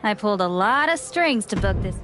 I pulled a lot of strings to book this.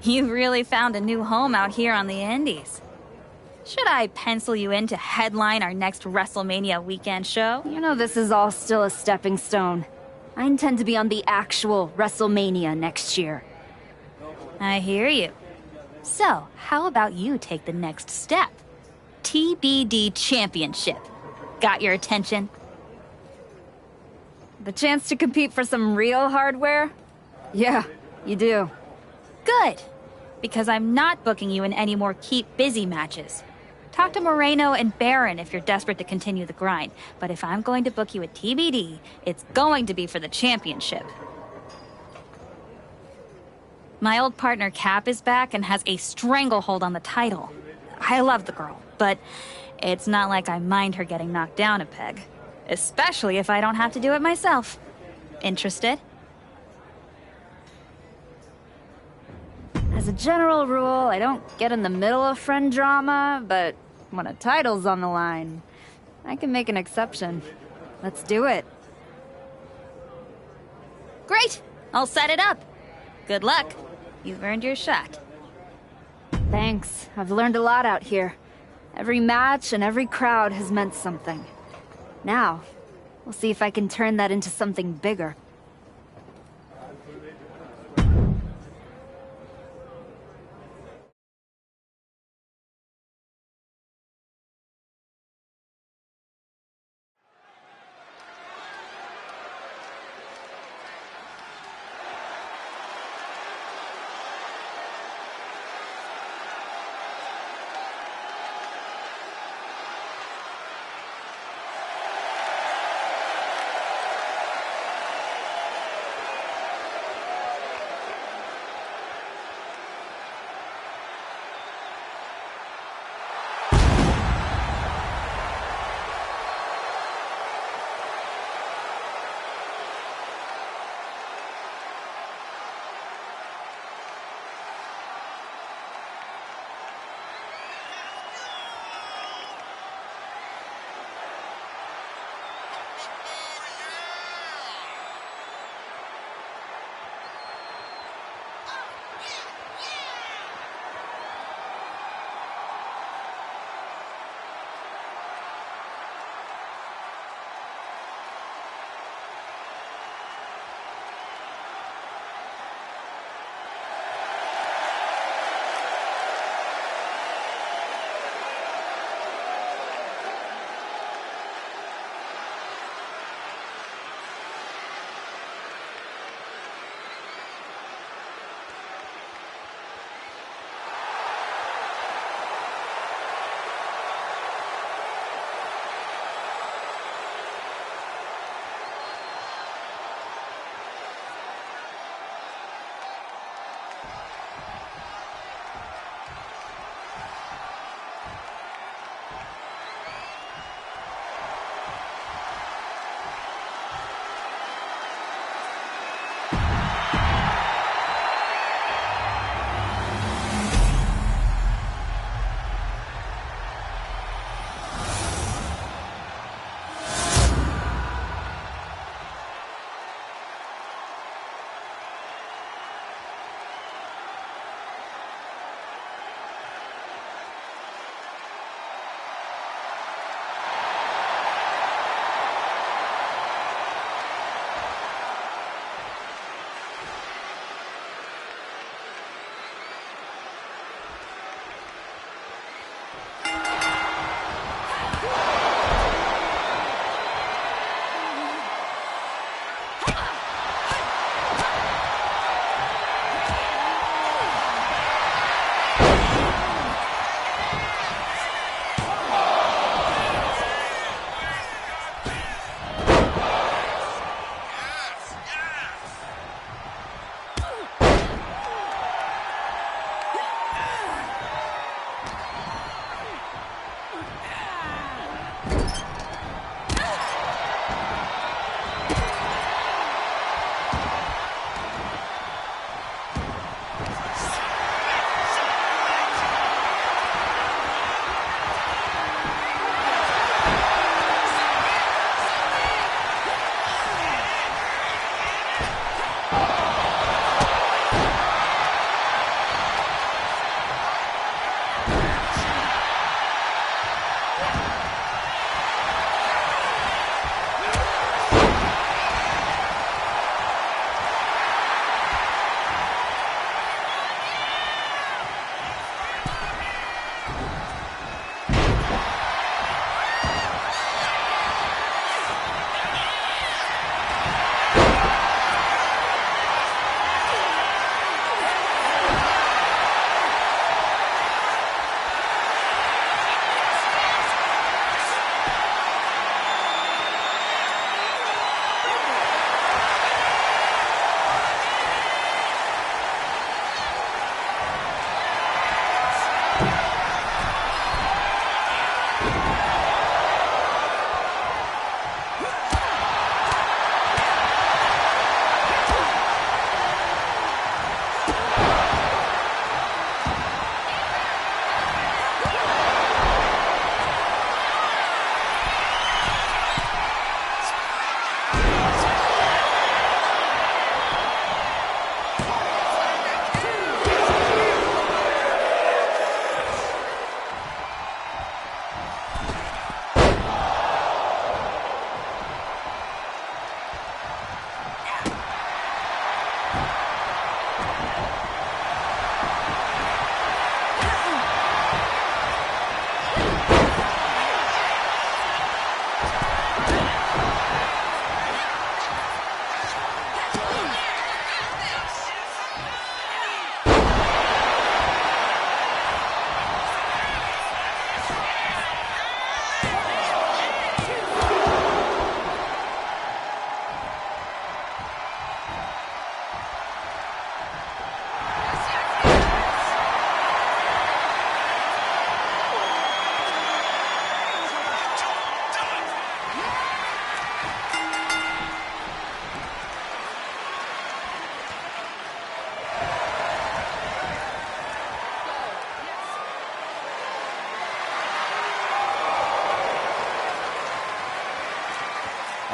You've really found a new home out here on the Indies. Should I pencil you in to headline our next WrestleMania weekend show? You know this is all still a stepping stone. I intend to be on the actual WrestleMania next year. I hear you. So, how about you take the next step? TBD Championship. Got your attention? The chance to compete for some real hardware? Yeah, you do. Good. Because I'm not booking you in any more keep busy matches. Talk to Moreno and Baron if you're desperate to continue the grind. But if I'm going to book you at TBD, it's going to be for the championship. My old partner Cap is back and has a stranglehold on the title. I love the girl, but it's not like I mind her getting knocked down a peg. Especially if I don't have to do it myself. Interested? As a general rule, I don't get in the middle of friend drama, but when a title's on the line, I can make an exception. Let's do it. Great! I'll set it up. Good luck. You've earned your shot. Thanks. I've learned a lot out here. Every match and every crowd has meant something. Now, we'll see if I can turn that into something bigger.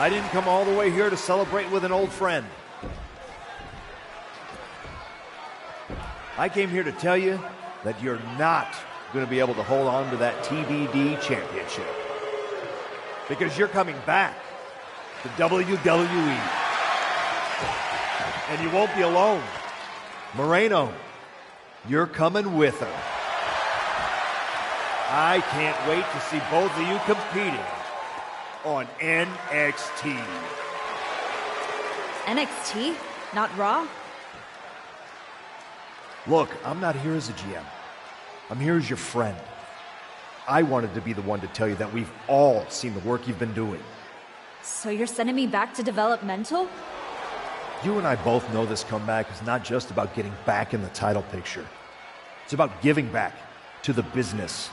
I didn't come all the way here to celebrate with an old friend. I came here to tell you that you're not going to be able to hold on to that TBD championship. Because you're coming back to WWE. And you won't be alone. Moreno, you're coming with her. I can't wait to see both of you competing on NXT. NXT? Not Raw? Look, I'm not here as a GM. I'm here as your friend. I wanted to be the one to tell you that we've all seen the work you've been doing. So you're sending me back to developmental? You and I both know this comeback is not just about getting back in the title picture. It's about giving back to the business.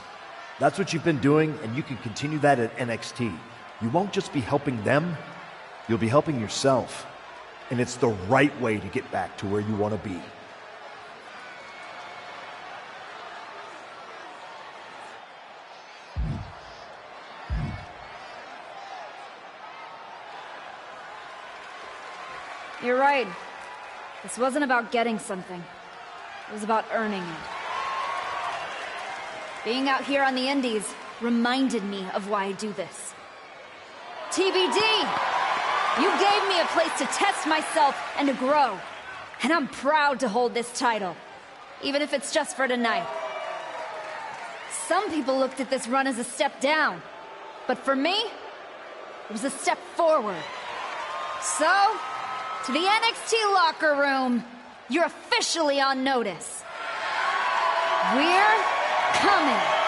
That's what you've been doing, and you can continue that at NXT. You won't just be helping them, you'll be helping yourself. And it's the right way to get back to where you want to be. You're right. This wasn't about getting something. It was about earning it. Being out here on the Indies reminded me of why I do this. TBD! You gave me a place to test myself and to grow. And I'm proud to hold this title. Even if it's just for tonight. Some people looked at this run as a step down. But for me, it was a step forward. So, to the NXT locker room, you're officially on notice. We're coming.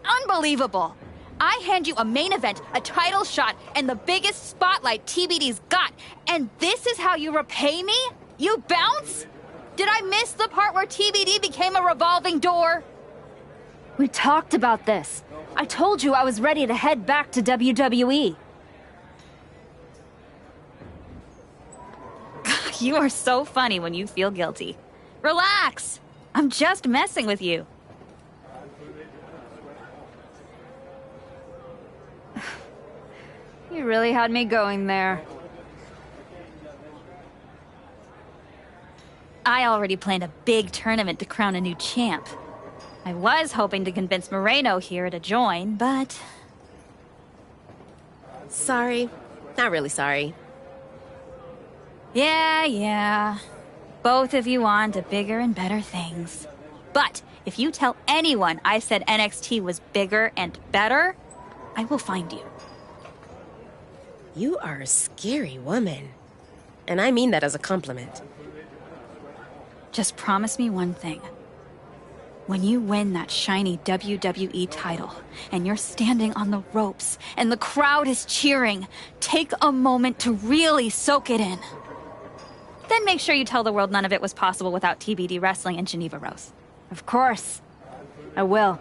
Unbelievable. I hand you a main event, a title shot, and the biggest spotlight TBD's got, and this is how you repay me? You bounce? Did I miss the part where TBD became a revolving door? We talked about this. I told you I was ready to head back to WWE. You are so funny when you feel guilty. Relax. I'm just messing with you. You really had me going there. I already planned a big tournament to crown a new champ. I was hoping to convince Moreno here to join, but... Sorry. Not really sorry. Yeah. Both of you on to bigger and better things. But if you tell anyone I said NXT was bigger and better, I will find you. You are a scary woman. And I mean that as a compliment. Just promise me one thing. When you win that shiny WWE title, and you're standing on the ropes, and the crowd is cheering, take a moment to really soak it in. Then make sure you tell the world none of it was possible without TBD wrestling and Geneva Rose. Of course. I will.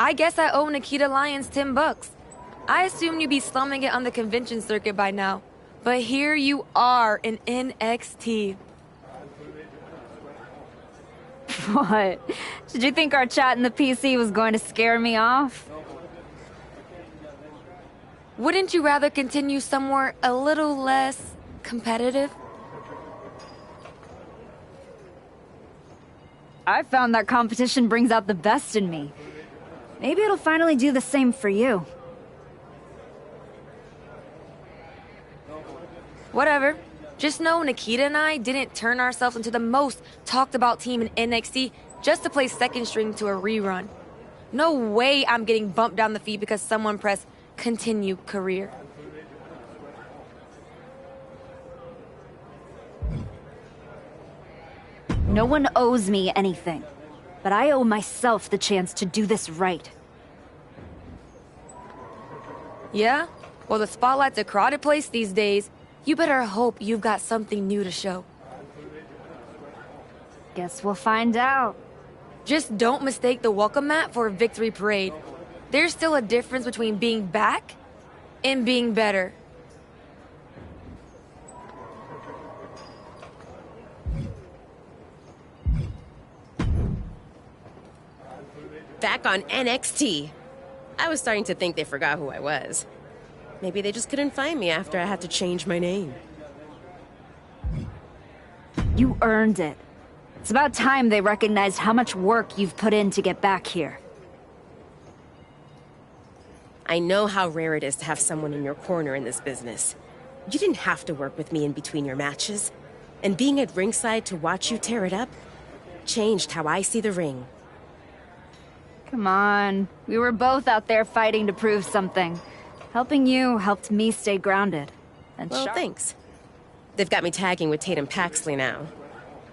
I guess I owe Nikita Lyons $10. I assumed you'd be slumming it on the convention circuit by now. But here you are in NXT. What? Did you think our chat in the PC was going to scare me off? Wouldn't you rather continue somewhere a little less competitive? I found that competition brings out the best in me. Maybe it'll finally do the same for you. Whatever. Just know Nikita and I didn't turn ourselves into the most talked about team in NXT just to play second string to a rerun. No way I'm getting bumped down the feed because someone pressed continue career. No one owes me anything, but I owe myself the chance to do this right. Yeah? Well, the spotlight's a crowded place these days. You better hope you've got something new to show. Guess we'll find out. Just don't mistake the welcome mat for a victory parade. There's still a difference between being back and being better. Back on NXT. I was starting to think they forgot who I was. Maybe they just couldn't find me after I had to change my name. You earned it. It's about time they recognized how much work you've put in to get back here. I know how rare it is to have someone in your corner in this business. You didn't have to work with me in between your matches. And being at ringside to watch you tear it up changed how I see the ring. Come on. We were both out there fighting to prove something. Helping you helped me stay grounded. And Well, thanks. They've got me tagging with Tatum Paxley now.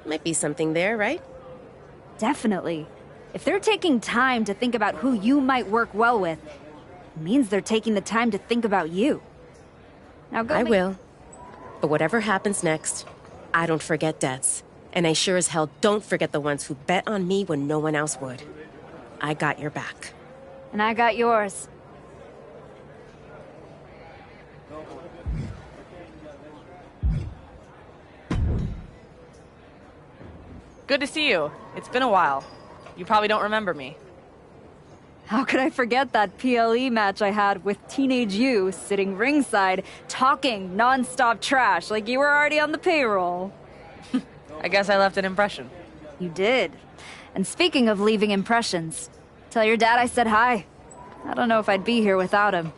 Might be something there, right? Definitely. If they're taking time to think about who you might work well with, it means they're taking the time to think about you. Now go I will. But whatever happens next, I don't forget debts. And I sure as hell don't forget the ones who bet on me when no one else would. I got your back. And I got yours. Good to see you. It's been a while. You probably don't remember me. How could I forget that PLE match I had with teenage you sitting ringside, talking non-stop trash like you were already on the payroll? I guess I left an impression. You did. And speaking of leaving impressions, tell your dad I said hi. I don't know if I'd be here without him.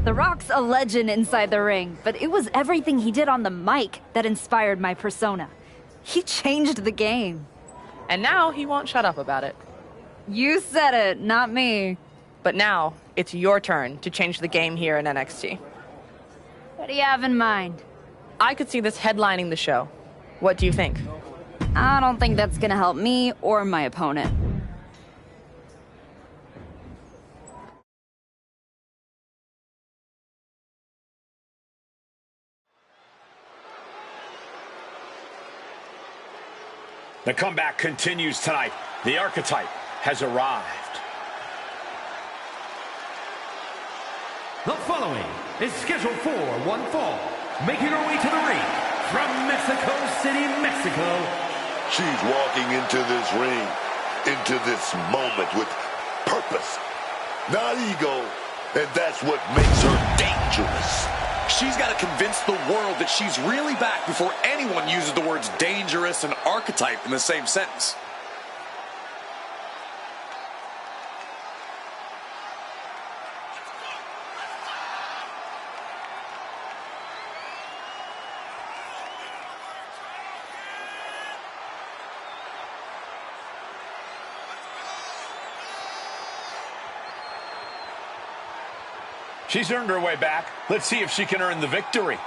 The Rock's a legend inside the ring, but it was everything he did on the mic that inspired my persona. He changed the game. And now he won't shut up about it. You said it, not me. But now, it's your turn to change the game here in NXT. What do you have in mind? I could see this headlining the show. What do you think? I don't think that's gonna help me or my opponent. The comeback continues tonight. The archetype has arrived. The following is scheduled for one fall. Making her way to the ring from Mexico City, Mexico. She's walking into this ring, into this moment with purpose, not ego, and that's what makes her dangerous. She's got to convince the world that she's really back before anyone uses the words dangerous and archetype in the same sentence. She's earned her way back. Let's see if she can earn the victory.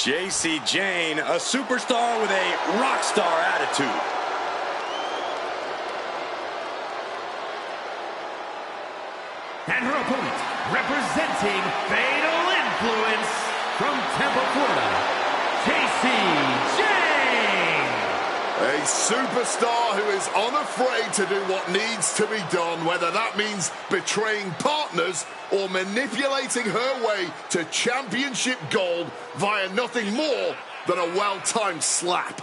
J.C. Jane, a superstar with a rock star attitude. And her opponent, representing Fatal Influence from Tampa, Florida, J.C. Jane. A superstar who is unafraid to do what needs to be done, whether that means betraying partners or manipulating her way to championship gold via nothing more than a well-timed slap.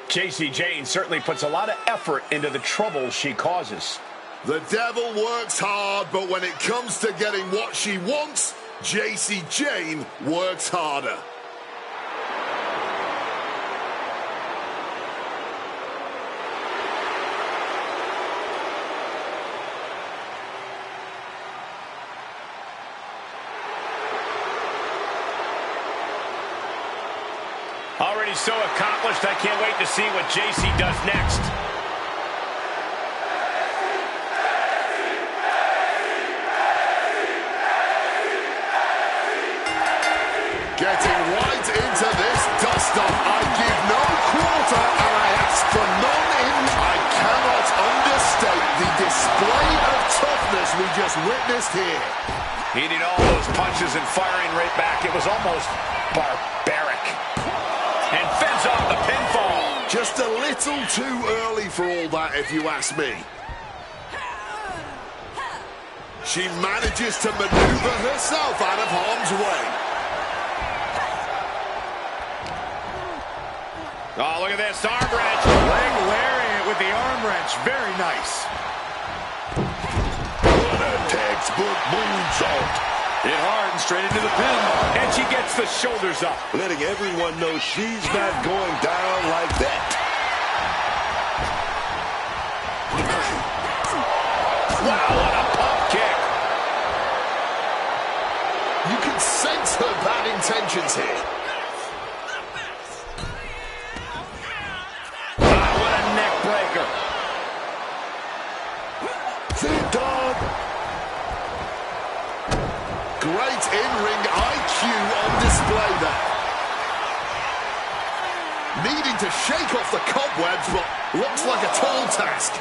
J.C. Jane certainly puts a lot of effort into the trouble she causes. The devil works hard, but when it comes to getting what she wants, J.C. Jane works harder. Already so accomplished, I can't wait to see what JC does next. Getting right into this dust-up. I give no quarter and I ask for none in. I cannot understate the display of toughness we just witnessed here. Hitting all those punches and firing right back. It was almost barbaric. And fends off the pinfall. Just a little too early for all that, if you ask me. She manages to maneuver herself out of harm's way. Oh, look at this arm wrench. Leg lariat with the arm wrench. Very nice. What a textbook moonsault. Hit hard and straight into the pin. And she gets the shoulders up. Letting everyone know she's not going down like that. Wow, what a pump kick. You can sense her bad intentions here. Wow, what a neck breaker. Sit down. Great in-ring IQ on display there. Needing to shake off the cobwebs, but looks like a tall task.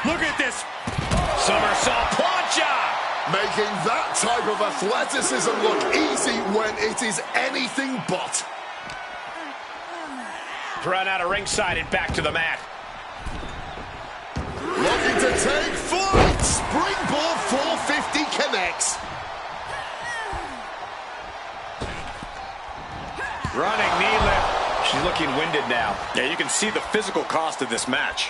Look at this. Somersault plancha. Making that type of athleticism look easy when it is anything but. Run out of ringside and back to the mat. Looking to take flight. Springboard 450 connects. Running knee lift. She's looking winded now. Yeah, you can see the physical cost of this match.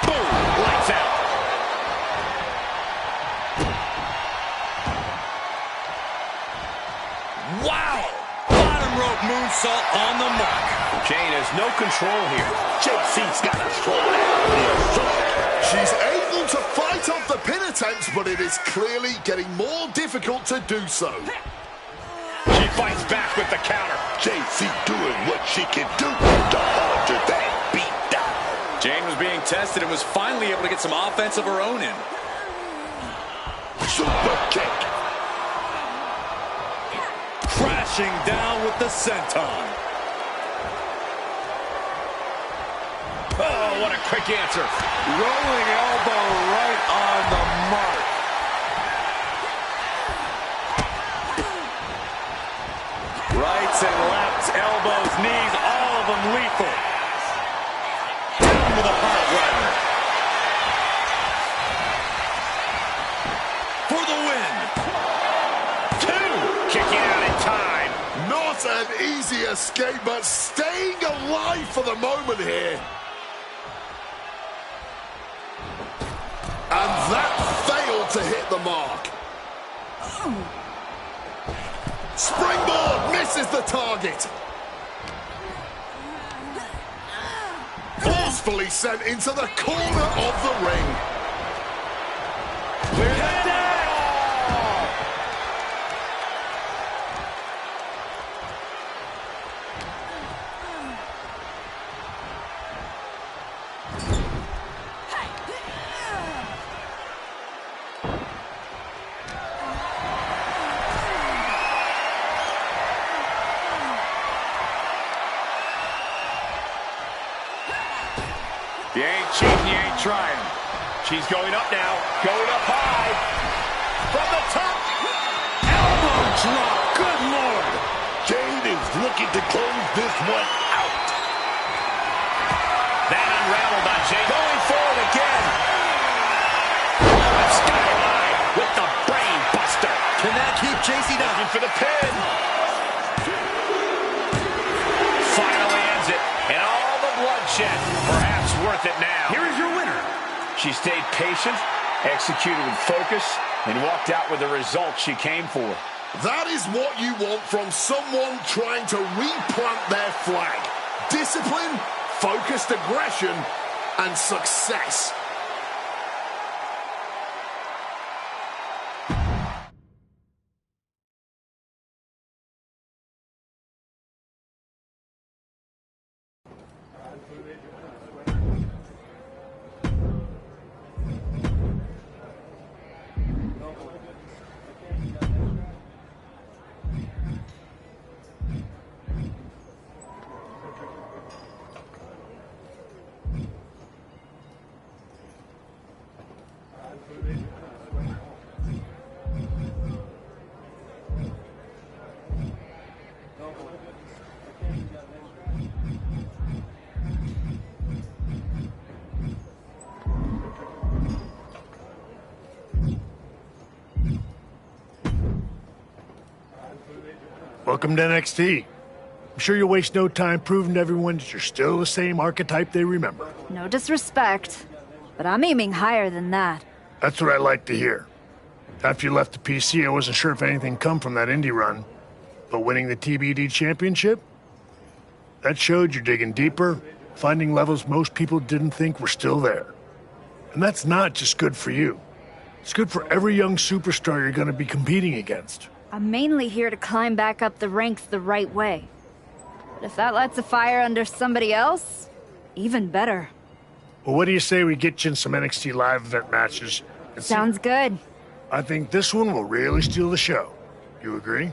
Boom! Lights out. Wow! Bottom rope moonsault on the mark. Jane has no control here. JC's got a strong assault. She's able to fight off the pin attempts, but it is clearly getting more difficult to do so. She fights back with the counter. JC doing what she can do to alter that beat down. Jane was being tested and was finally able to get some offense of her own in. Super kick. Crashing down with the senton. Oh, what a quick answer. Rolling elbow right on the mark. Rights and lefts, elbows, knees, all of them lethal. Down with a hot runner. For the win. Two. Kicking out in time. Not an easy escape, but staying alive for the moment here. And that failed to hit the mark. Springboard misses the target. Forcefully sent into the corner of the ring. Clear that down. You ain't cheating, you ain't trying. She's going up now. Going up high. From the top. Elbow drop. Good Lord. Jade is looking to close this one out. That unraveled on Jade. Going forward again. Sky high with the brain buster. Can that keep JC down? Looking for the pin. Finally ends it. And all the bloodshed. Perhaps worth it now. Here is your winner. She stayed patient, executed with focus, and walked out with the result she came for. That is what you want from someone trying to replant their flag. Discipline, focused aggression, and success. Welcome to NXT. I'm sure you'll waste no time proving to everyone that you're still the same archetype they remember. No disrespect, but I'm aiming higher than that. That's what I like to hear. After you left the PC, I wasn't sure if anything come from that indie run. But winning the TBD championship? That showed you're digging deeper, finding levels most people didn't think were still there. And that's not just good for you. It's good for every young superstar you're going to be competing against. I'm mainly here to climb back up the ranks the right way. But if that lights a fire under somebody else, even better. Well, what do you say we get you in some NXT live event matches? Sounds good. I think this one will really steal the show. You agree?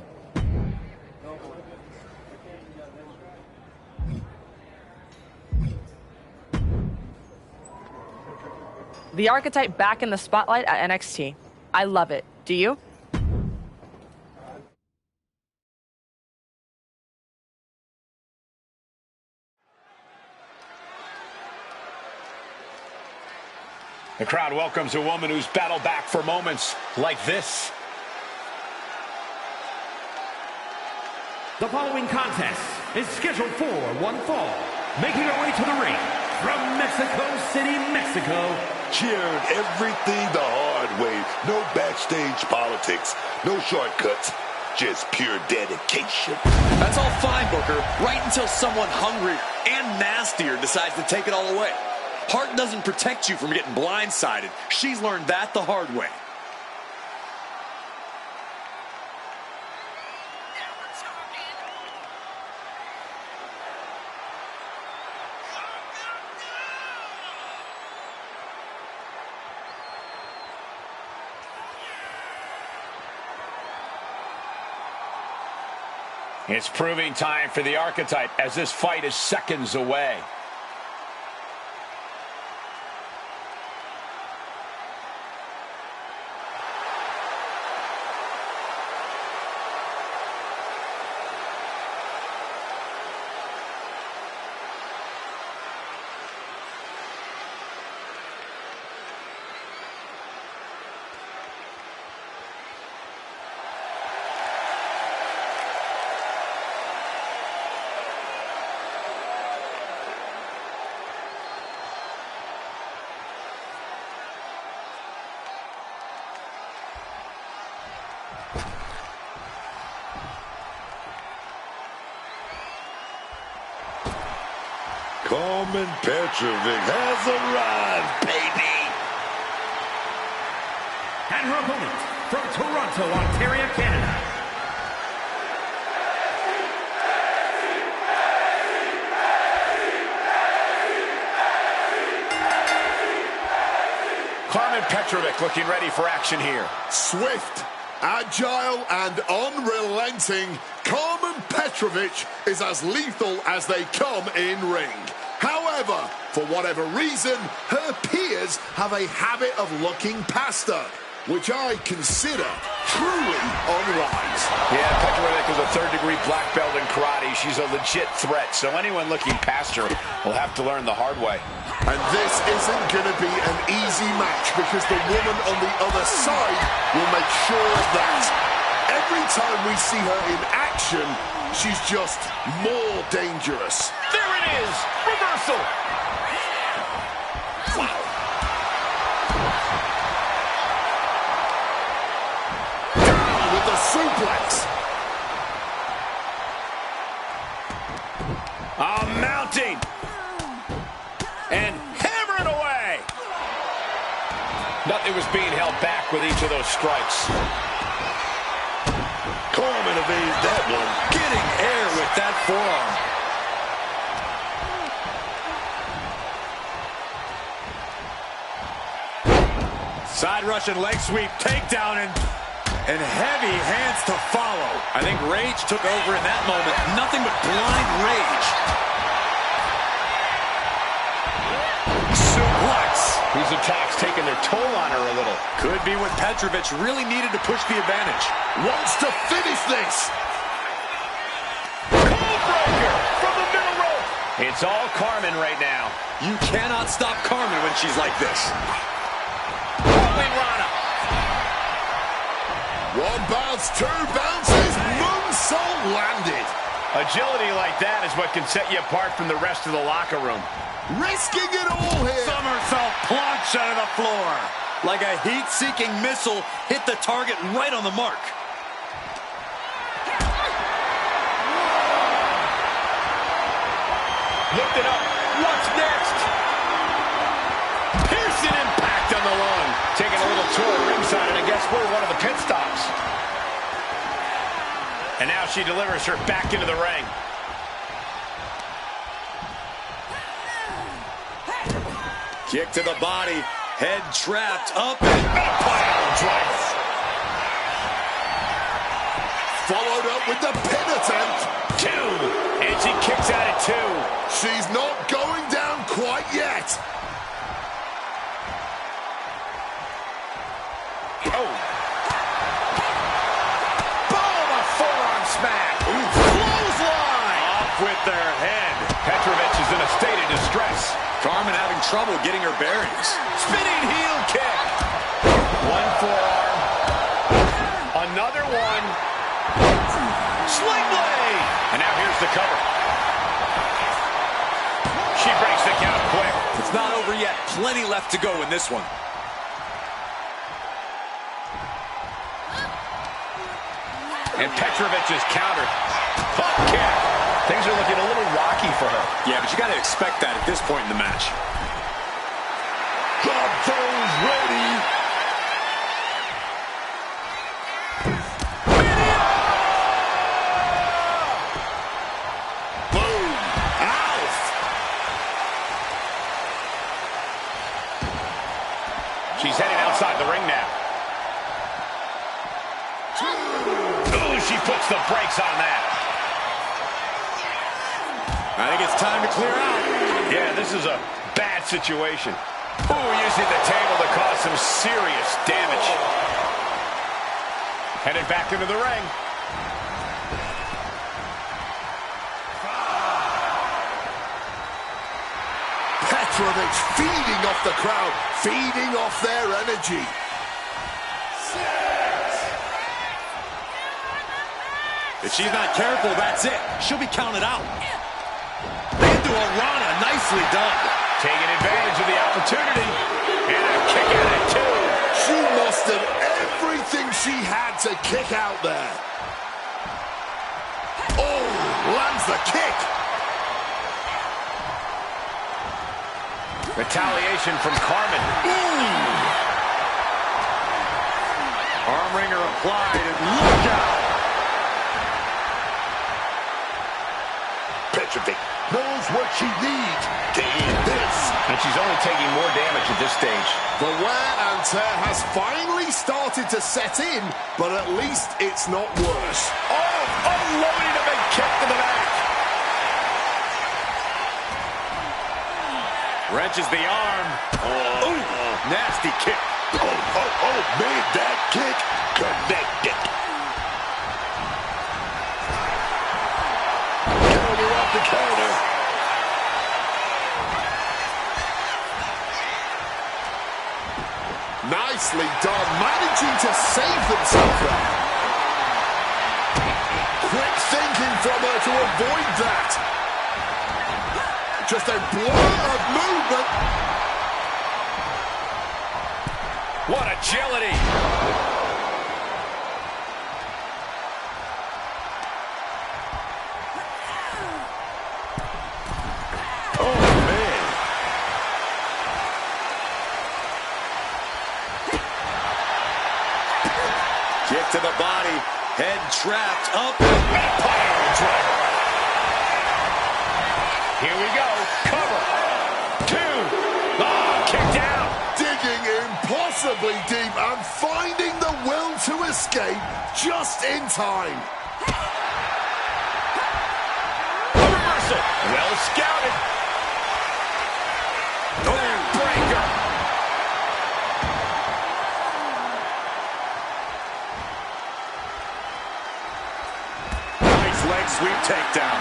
The archetype back in the spotlight at NXT. I love it. Do you? The crowd welcomes a woman who's battled back for moments like this. The following contest is scheduled for one fall. Making her way to the ring from Mexico City, Mexico. Cheered everything the hard way. No backstage politics. No shortcuts. Just pure dedication. That's all fine, Booker, right until someone hungrier and nastier decides to take it all away. Heart doesn't protect you from getting blindsided. She's learned that the hard way. It's proving time for the archetype as this fight is seconds away. Carmen Petrovic has arrived, baby. And her opponent from Toronto, Ontario, Canada. Carmen Petrovic looking ready for action here. Swift, agile, and unrelenting, Carmen Petrovic is as lethal as they come in ring. However, However, for whatever reason, her peers have a habit of looking past her, which I consider truly unwise. Yeah, Petrovic is a third-degree black belt in karate. She's a legit threat, so anyone looking past her will have to learn the hard way. And this isn't going to be an easy match because the woman on the other side will make sure of that. Every time we see her in action, she's just more dangerous. There it is! Reversal! Wow. Down with the suplex. Mounting! And hammering away! Nothing was being held back with each of those strikes. Coleman evaded that one. Getting air with that forearm. Side Russian leg sweep, takedown, and heavy hands to follow. I think rage took over in that moment. Nothing but blind rage. Suplex. These attacks taking their toll on her a little. Could be what Petrovic really needed to push the advantage. Wants to finish this. Codebreaker from the middle rope. It's all Carmen right now. You cannot stop Carmen when she's like this. Rolling Rana. One bounce, two bounces, moonsault landed. Agility like that is what can set you apart from the rest of the locker room. Risking it all here. Somersault plunge out of the floor. Like a heat-seeking missile, hit the target right on the mark. Lift it up. What's next? Piercing impact on the lung. Taking a little tour ringside, and I guess we're one of the pit stops. And now she delivers her back into the ring. Kick to the body, head trapped, up and Pile driver. Followed up with the pin attempt. Two. And she kicks out at two. She's not going down quite yet. Oh. Boom, a forearm smack. Clothesline. Off with their head. Petrovic is in a state of distress. Carmen having trouble getting her bearings. Spinning heel kick. One forearm. Another one. Sling blade. And now here's the cover. She breaks the count quick. It's not over yet. Plenty left to go in this one. And Petrovic is countered. Hook kick. Things are looking a little rocky for her. Yeah, but you got to expect that at this point in the match. Club toes ready. Boom. Alf. She's heading outside the ring now. Ooh, she puts the brakes on that. I think it's time to clear out. Yeah, this is a bad situation. Ooh, using the table to cause some serious damage. Headed back into the ring. Petrovic feeding off the crowd, feeding off their energy. If she's not careful, that's it. She'll be counted out. Into a Rana, nicely done. Taking advantage of the opportunity. And a kick out at two. She mustered everything she had to kick out there. Oh, lands the kick. Retaliation from Carmen. Arm wringer applied, and look out. Petrovic knows what she needs to end this. And she's only taking more damage at this stage. The wear and tear has finally started to set in, but at least it's not worse. Oh, unloading a big kick to the back. Wrenches the arm. Oh, nasty kick. Made that kick connected. Counter up the counter. Nicely done, managing to save themselves there. Quick thinking from her to avoid that. Just a blur of movement. What agility. Oh, man. Kick to the body. Head trapped up. Pile driver. Here we go. Cover. 2. Oh, kick down. Digging impossibly deep and finding the will to escape just in time. Reversal. Well scouted. Breaker. Nice leg sweep takedown.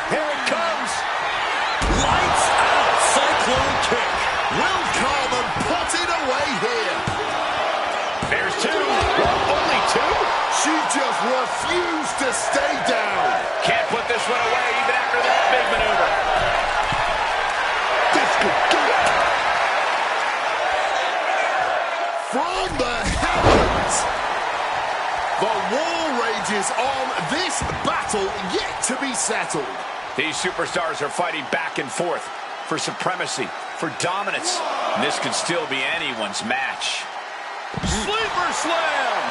Here it comes. Lights out. Cyclone kick. Will Carmen put it away here? There's 2. Only 2? She just refused to stay down. Can't put this one away even after that big maneuver. This could do it. From the heavens. The war rages on. This battle yet to be settled. These superstars are fighting back and forth for supremacy, for dominance. And this could still be anyone's match. Sleeper slam!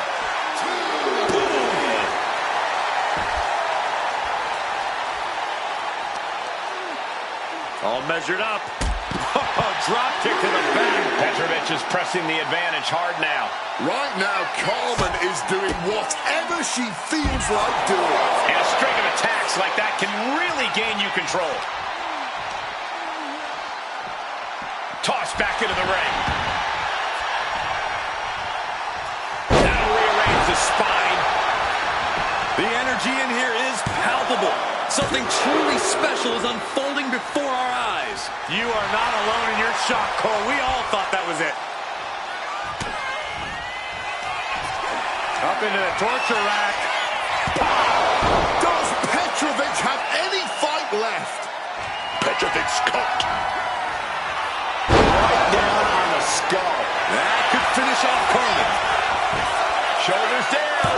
All measured up. Drop kick to the back. Petrovic is pressing the advantage hard now. Right now, Carmen is doing whatever she feels like doing. And a string of attacks like that can really gain you control. Tossed back into the ring. That'll rearrange the spine. The energy in here is palpable. Something truly special is unfolding before our eyes. You are not alone in your shock, Cole. We all thought that was it. Up into the torture rack. Does Petrovic have any fight left? Petrovic's cooked. Right down on the skull. That could finish off Carmen. Shoulders down.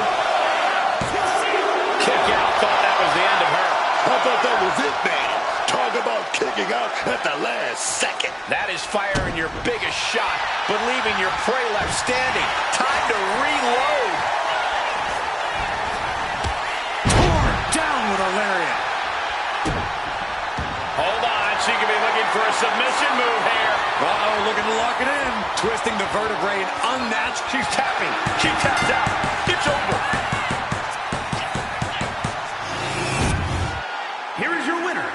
Kick out. Thought that was the end of her. I thought that was it, man. Talk about kicking out at the last second. That is firing your biggest shot, but leaving your prey left standing. Time to reload. Torn down with a lariat. Hold on. She could be looking for a submission move here. Uh-oh, looking to lock it in. Twisting the vertebrae and unnatural. She's tapping. She taps out. It's over. Here is your winner.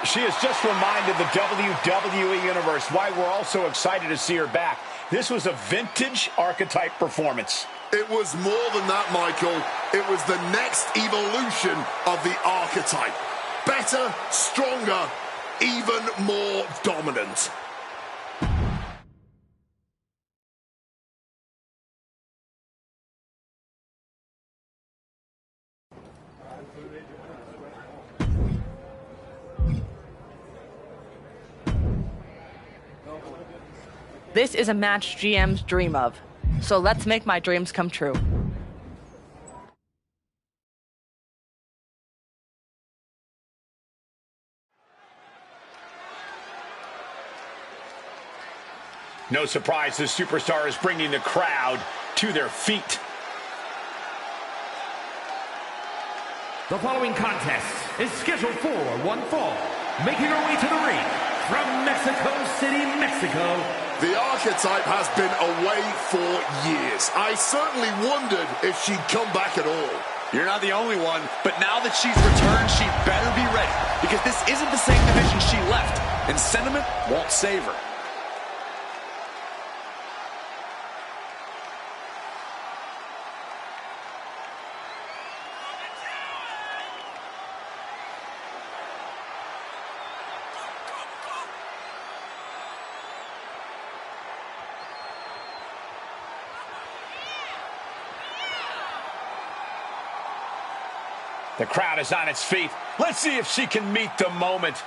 She has just reminded the WWE Universe why we're all so excited to see her back. This was a vintage archetype performance. It was more than that, Michael. It was the next evolution of the archetype. Better, stronger, even more dominant. This is a match GMs dream of, so let's make my dreams come true. No surprise, this superstar is bringing the crowd to their feet. The following contest is scheduled for one fall. Making her way to the ring from Mexico City, Mexico. The archetype has been away for years. I certainly wondered if she'd come back at all. You're not the only one, but now that she's returned, she better be ready, because this isn't the same division she left, and sentiment won't save her. The crowd is on its feet. Let's see if she can meet the moment.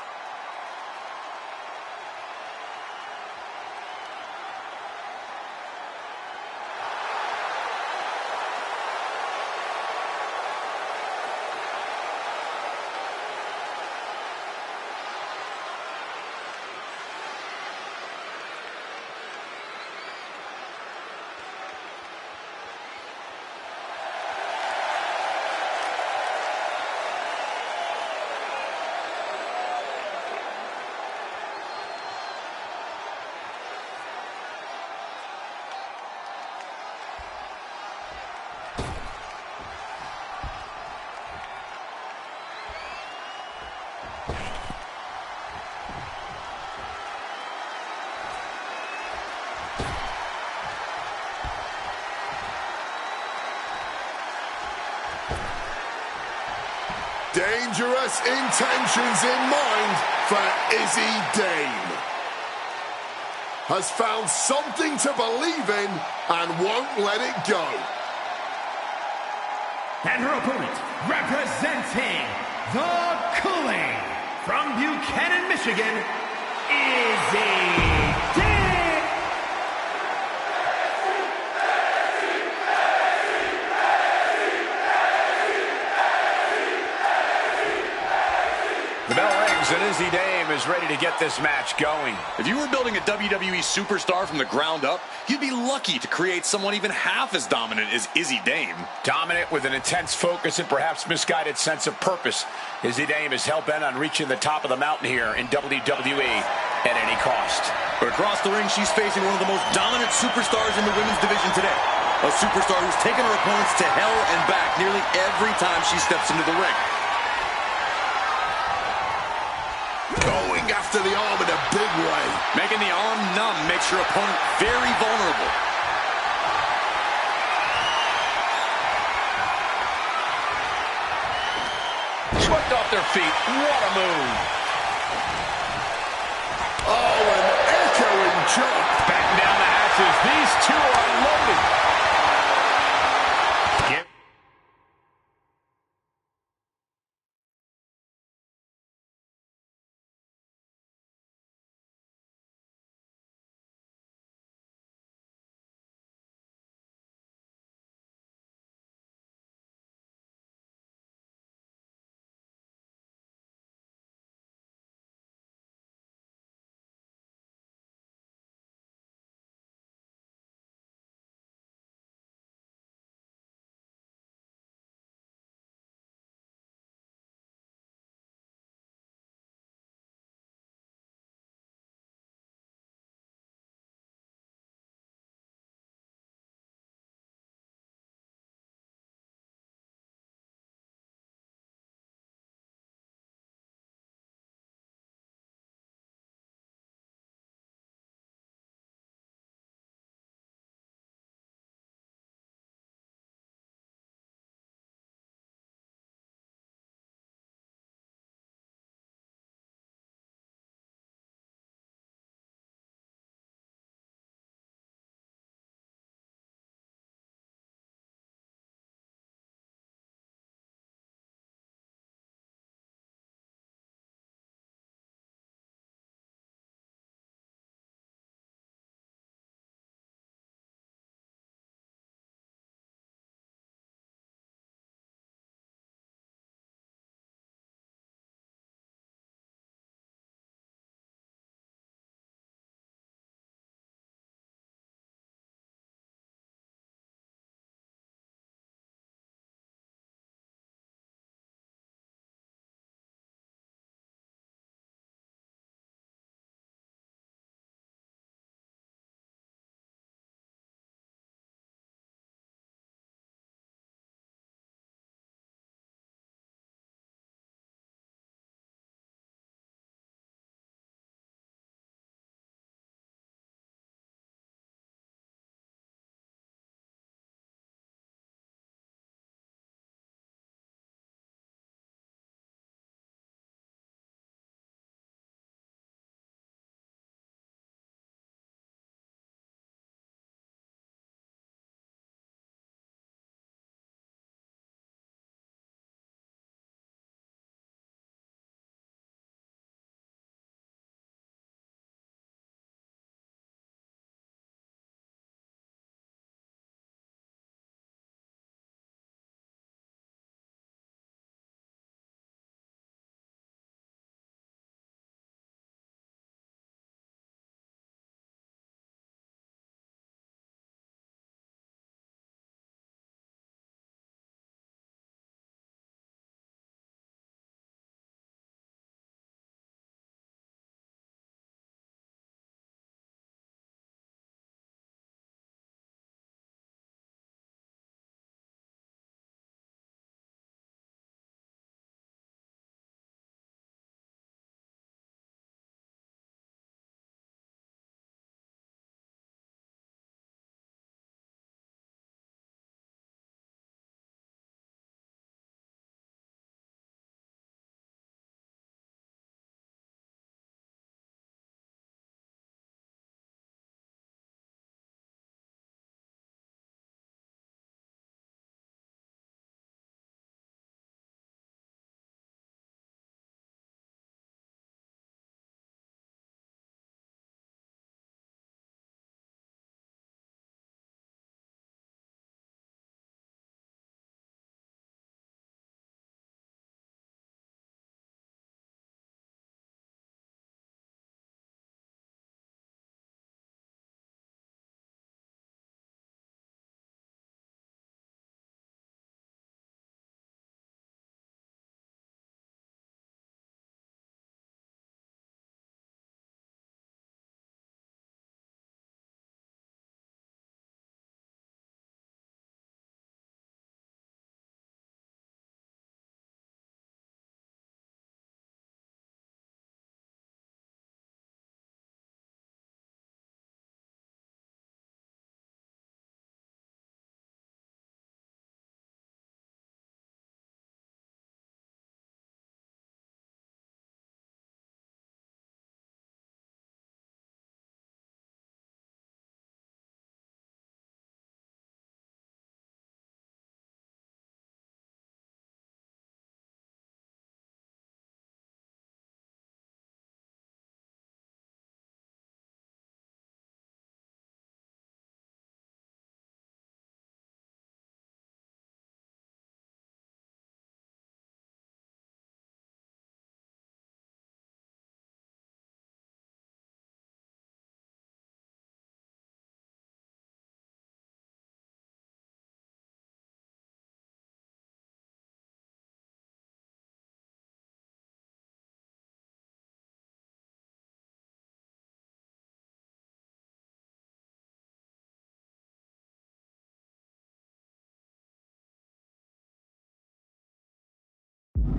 Dangerous intentions in mind for Izzy Dame. Has found something to believe in and won't let it go. And her opponent, representing the Cooling from Buchanan, Michigan, Izzy Dame. The bell rings and Izzy Dame is ready to get this match going. If you were building a WWE superstar from the ground up, you'd be lucky to create someone even half as dominant as Izzy Dame. Dominant with an intense focus and perhaps misguided sense of purpose, Izzy Dame is hell-bent on reaching the top of the mountain here in WWE at any cost. But across the ring, she's facing one of the most dominant superstars in the women's division today. A superstar who's taken her opponents to hell and back nearly every time she steps into the ring. Going after the arm in a big way. Making the arm numb makes your opponent very vulnerable. Swept off their feet. What a move. Oh, an echoing jump. Batten down the hatches. These two are loaded.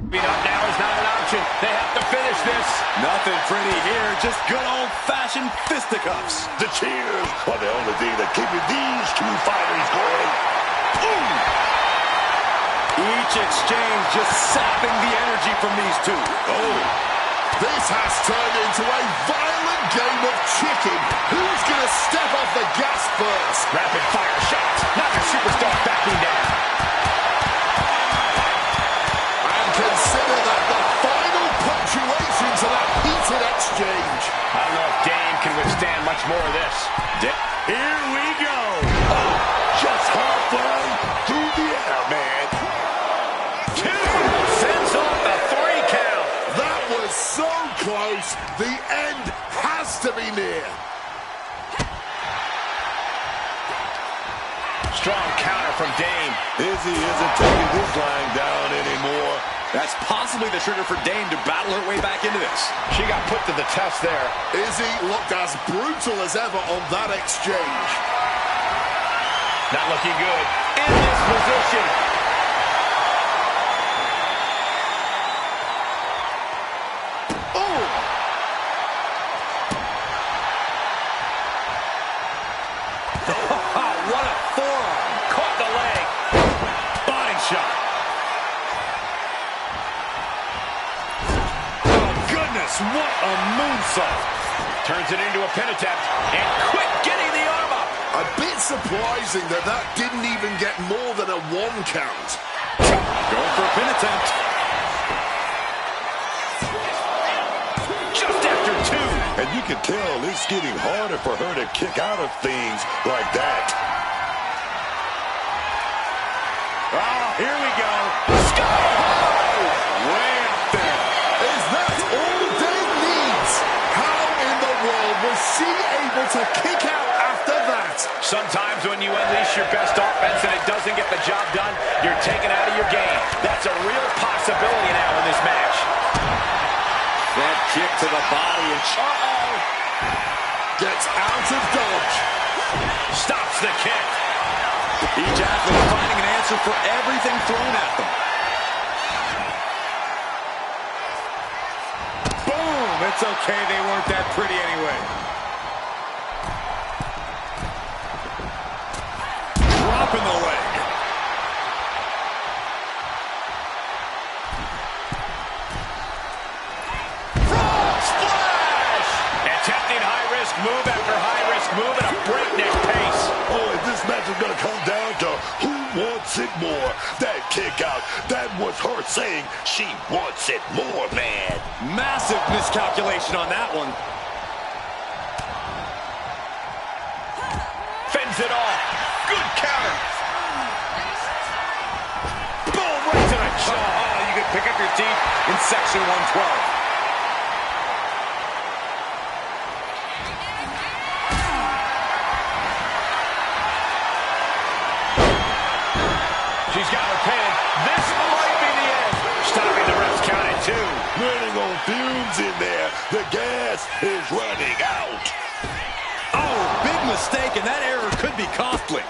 Being up now is not an option. They have to finish this. Nothing pretty here, just good old-fashioned fisticuffs. The cheers are the only thing that keep these two fighters going. Boom! Each exchange just sapping the energy from these two. Oh, this has turned into a violent game of chicken. Who's going to step off the gas first? Rapid-fire shots. Neither superstar backing down. Consider that the final punctuation to that heated exchange. I don't know if Dane can withstand much more of this. Here we go. Oh, just halfway through the air, man. 2 sends off the 3 count. That was so close. The end has to be near. Strong counter from Dane. Izzy isn't taking this lying down anymore. That's possibly the trigger for Dane to battle her way back into this. She got put to the test there. Izzy looked as brutal as ever on that exchange. Not looking good. In this position. Oh! What a forearm. Caught the leg. Body shot. What a moonsault. Turns it into a pin attempt. And quick getting the arm up. A bit surprising that that didn't even get more than a 1 count. Going for a pin attempt. Just after 2. And you can tell it's getting harder for her to kick out of things like that. Oh, here we go. Sky high. Way up there. Is that all Dane needs? How in the world was she able to kick out after that? Sometimes when you unleash your best offense and it doesn't get the job done, you're taken out of your game. That's a real possibility now in this match. That kick to the body and Gets out of dodge. Stops the kick. Each athlete finding an answer for everything thrown at them. Boom! It's okay, they weren't that pretty anyway. Dropping the leg. Frog splash! Attempting high-risk move after high-risk move at a breakneck pace. Boy, this match is going to come down to who wants it more. That kick out, that was her saying she wants it more, man. Massive miscalculation on that one. Fends it off. Good counter. Boom, right to the jaw. Oh, you can pick up your teeth in section 112. She's got her pin. This might be the end. Stopping the ref's count at 2. Running on fumes in there. The gas is running out. Oh, big mistake, and that error could be costly.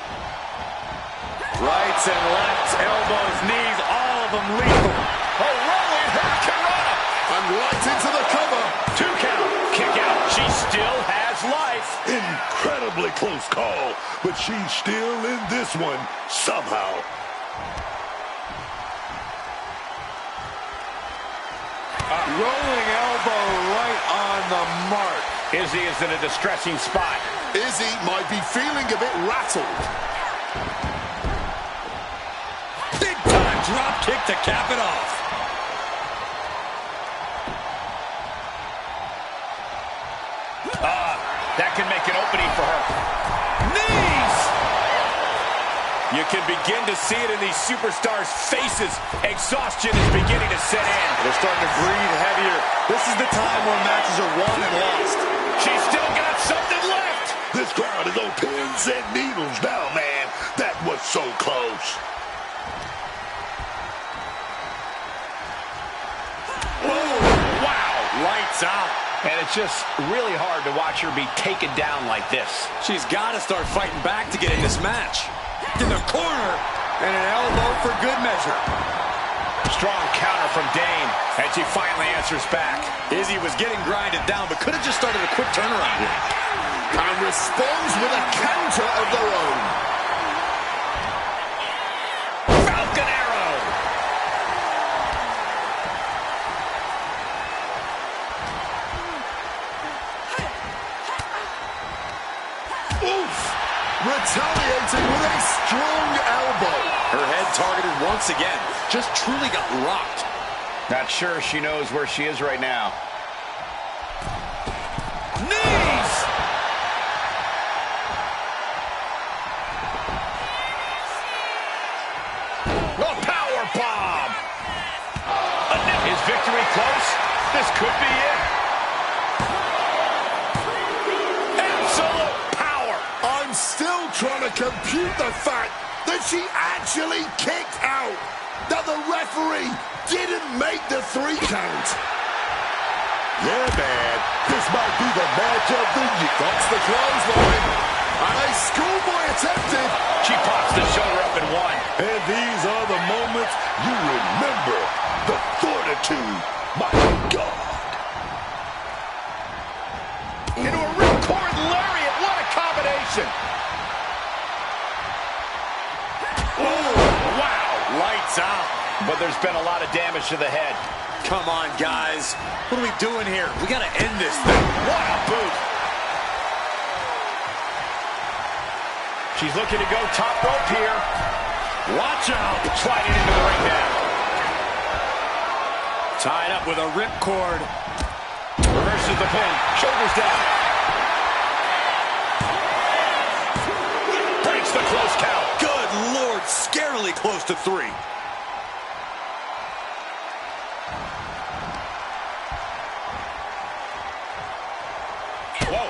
Rights and lefts, elbows, knees, all of them lethal. A rolling hurricanrana. And right into the cover. 2 count. Kick out. She still has life. Incredibly close call, but she's still in this one somehow. Rolling elbow right on the mark. Izzy is in a distressing spot. Izzy might be feeling a bit rattled. Big time drop kick to cap it off. That can make an opening for her. Knees! You can begin to see it in these superstars' faces. Exhaustion is beginning to set in. They're starting to breathe heavier. This is the time where matches are won and lost. She's still got something left. This crowd is on pins and needles now, man. That was so close. Oh, wow. Lights out. And it's just really hard to watch her be taken down like this. She's got to start fighting back to get in this match. In the corner, and an elbow for good measure. Strong counter from Dane, and she finally answers back. Izzy was getting grinded down, but could have just started a quick turnaround here. And responds with a counter of their own. Falcon Arrow. Oof! Retaliating with a strong elbow. Her head targeted once again. Just truly got rocked. Not sure she knows where she is right now. Knees! A power bomb. Is victory close? This could be it. Absolute power. I'm still trying to compute the fact that she actually kicked out. That the referee didn't make the 3 count. Yeah, man. This might be the match of the year. That's the clothesline. And a schoolboy attempted. She pops the shoulder up and won. And these are the moments you remember. The fortitude. My God. Into a ripcord lariat. What a combination. Oh, wow. Lights out. But there's been a lot of damage to the head. Come on, guys. What are we doing here? We got to end this thing. What a boot. She's looking to go top rope here. Watch out. Sliding into the ring now. Tied up with a ripcord. Reverses the pin. Shoulders down. Breaks the close count. Good Lord. Scarily close to 3. Whoa.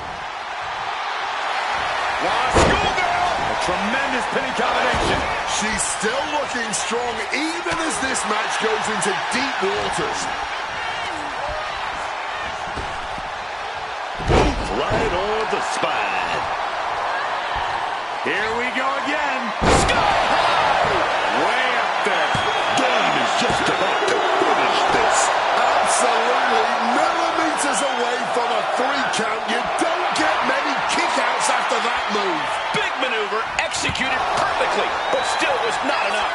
Schoolgirl. A tremendous pinning combination. She's still looking strong even as this match goes into deep waters. Right on the spine. Here we go again. Sky high. Way up there. Dane is just about to finish this. Absolutely millimeters away from a 3 count. You don't get many kickouts after that move. Big maneuver executed perfectly, but still was not enough.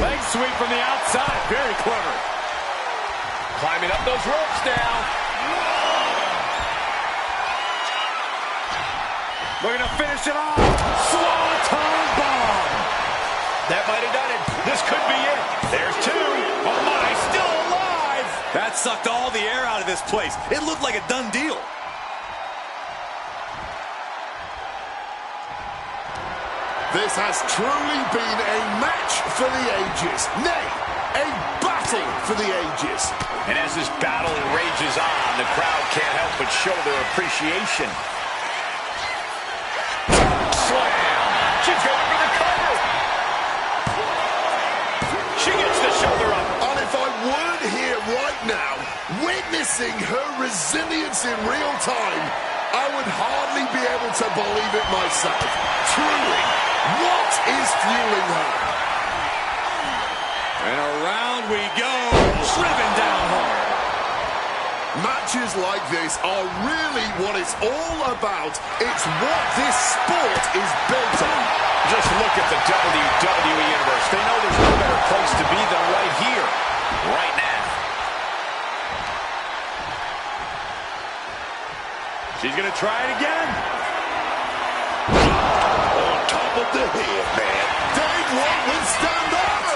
Leg sweep from the outside. Very clever. Climbing up those ropes now. Looking to finish it off. Swanton bomb. That might have done it. This could be it. There's 2. Oh my, still alive. That sucked all the air out of this place. It looked like a done deal. This has truly been a match for the ages. Nay, a battle for the ages. And as this battle rages on, the crowd can't help but show their appreciation. Slam! She's going for the cover! She gets the shoulder up. And if I weren't here right now, witnessing her resilience in real time, I would hardly be able to believe it myself. Truly, what is fueling her? And around we go. Driven down hard. Matches like this are really what it's all about. It's what this sport is built on. Just look at the WWE Universe. They know there's no better place to be than right here, right now. She's going to try it again. On top of the head, man. Dave won't withstand that.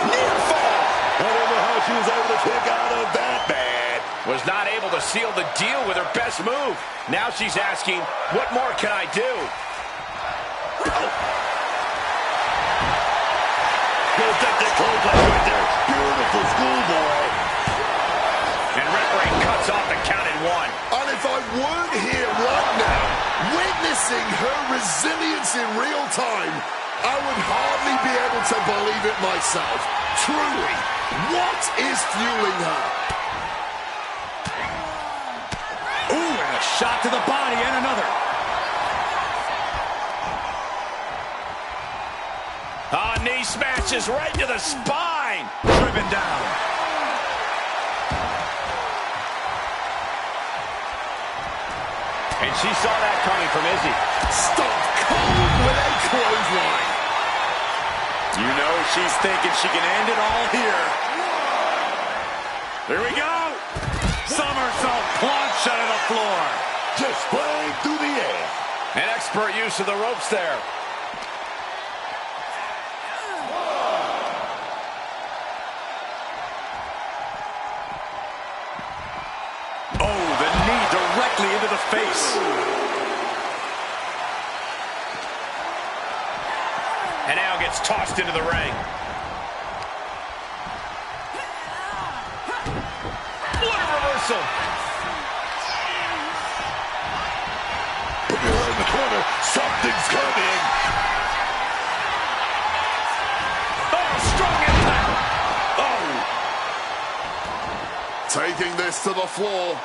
Near fall. I don't know how she was able to kick out of that, man. Was not able to seal the deal with her best move. Now she's asking, what more can I do? Gonna take that clothesline right there. Beautiful schoolboy. And referee cuts off the count at 1. And if I weren't here right now, witnessing her resilience in real time, I would hardly be able to believe it myself. Truly, what is fueling her? Ooh, and a shot to the body and another. Knee smashes right to the spine. Driven down. And she saw that coming from Izzy. Stop cold with a clothesline. You know she's thinking she can end it all here. Here we go. Somersault plunge out of the floor. Just flying through the air. An expert use of the ropes there. Oh, the knee directly into the face. And now gets tossed into the ring. What a reversal. Put her in the corner. Something's coming. Oh, strong impact. Oh. Taking this to the floor.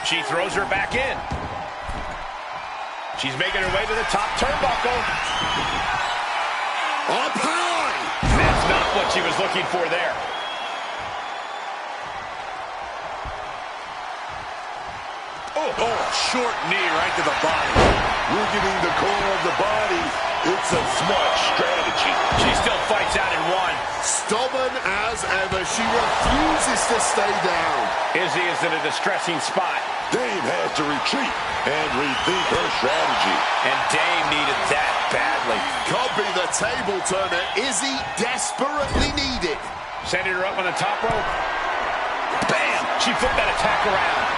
She throws her back in. She's making her way to the top turnbuckle. Up high. That's not what she was looking for there. Oh, short knee right to the body. Weakening the core of the body. It's a smart strategy. She still fights out in one. Stubborn as ever, she refuses to stay down. Izzy is in a distressing spot. Dame has to retreat and rethink her strategy. And Dame needed that badly. Could be the table turner Izzy desperately needed. Sending her up on the top rope. Bam! She flipped that attack around.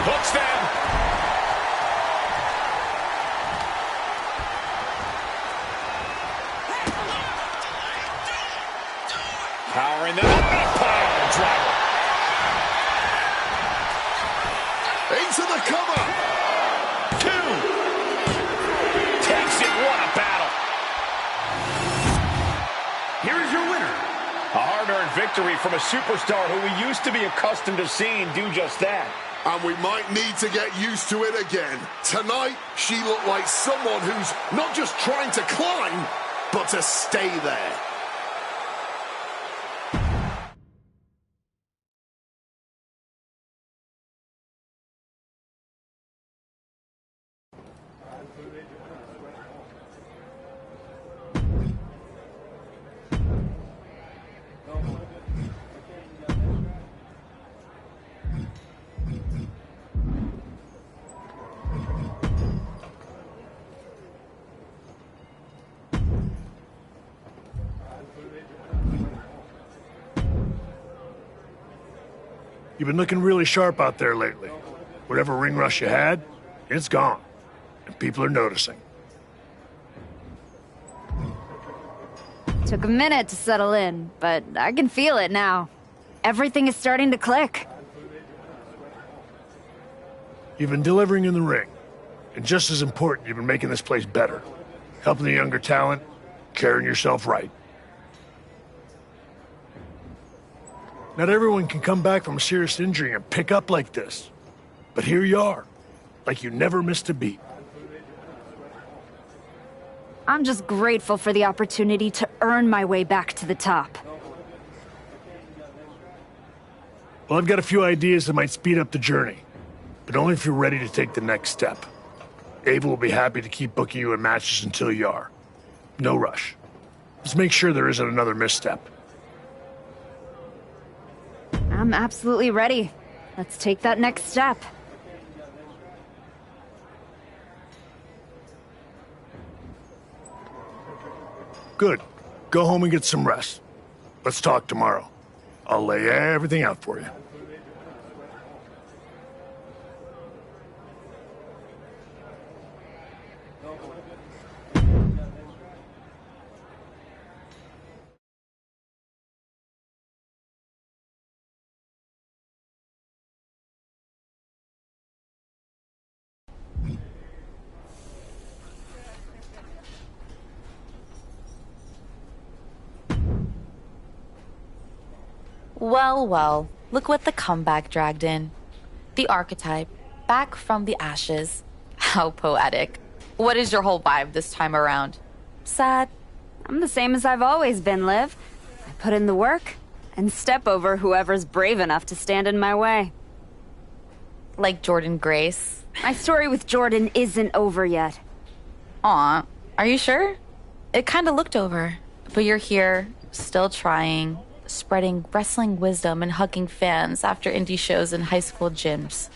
Hooks them. Powering them up and a pile driver. Into the cover. 2. Takes it. What a battle. Here is your winner. A hard-earned victory from a superstar who we used to be accustomed to seeing do just that. And we might need to get used to it again. Tonight, she looked like someone who's not just trying to climb, but to stay there. You've been looking really sharp out there lately. Whatever ring rush you had, it's gone. And people are noticing. Took a minute to settle in, but I can feel it now. Everything is starting to click. You've been delivering in the ring. And just as important, you've been making this place better. Helping the younger talent, carrying yourself right. Not everyone can come back from a serious injury and pick up like this. But here you are, like you never missed a beat. I'm just grateful for the opportunity to earn my way back to the top. Well, I've got a few ideas that might speed up the journey, but only if you're ready to take the next step. Ava will be happy to keep booking you in matches until you are. No rush. Let's make sure there isn't another misstep. I'm absolutely ready. Let's take that next step. Good. Go home and get some rest. Let's talk tomorrow. I'll lay everything out for you. Well, well, look what the comeback dragged in. the archetype, back from the ashes. How poetic. What is your whole vibe this time around? Sad? I'm the same as I've always been, Liv. I put in the work and step over whoever's brave enough to stand in my way. Like Jordan Grace? My story with Jordan isn't over yet. Aw, are you sure? It kinda looked over. But you're here, still trying, spreading wrestling wisdom and hugging fans after indie shows and high school gyms.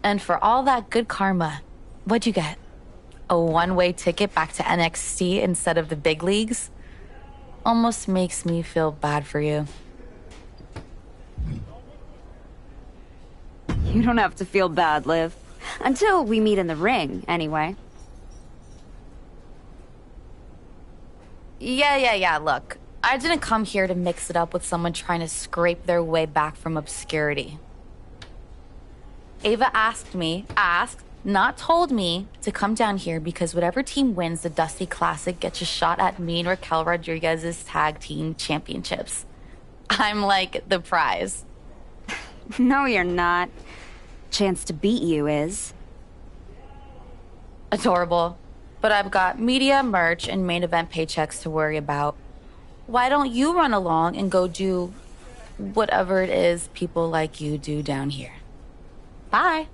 And for all that good karma, what'd you get? A one-way ticket back to NXT instead of the big leagues? Almost makes me feel bad for you. You don't have to feel bad, Liv. Until we meet in the ring, anyway. Yeah, look. I didn't come here to mix it up with someone trying to scrape their way back from obscurity. Ava asked, not told me, to come down here because whatever team wins the Dusty Classic gets a shot at me and Raquel Rodriguez's tag team championships. I'm like the prize. No, you're not. Chance to beat you is. Adorable. But I've got media, merch, and main event paychecks to worry about. Why don't you run along and go do whatever it is people like you do down here? Bye.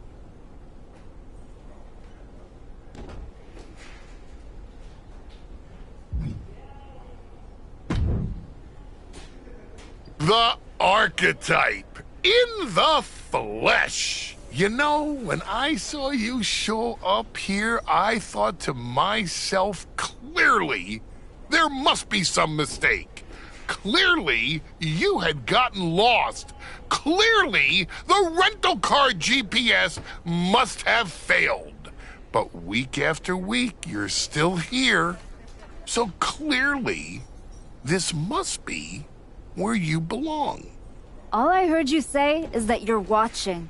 The archetype in the flesh. You know, when I saw you show up here, I thought to myself, clearly, there must be some mistake. Clearly, you had gotten lost. Clearly, the rental car GPS must have failed. But week after week, you're still here. So clearly, this must be where you belong. All I heard you say is that you're watching.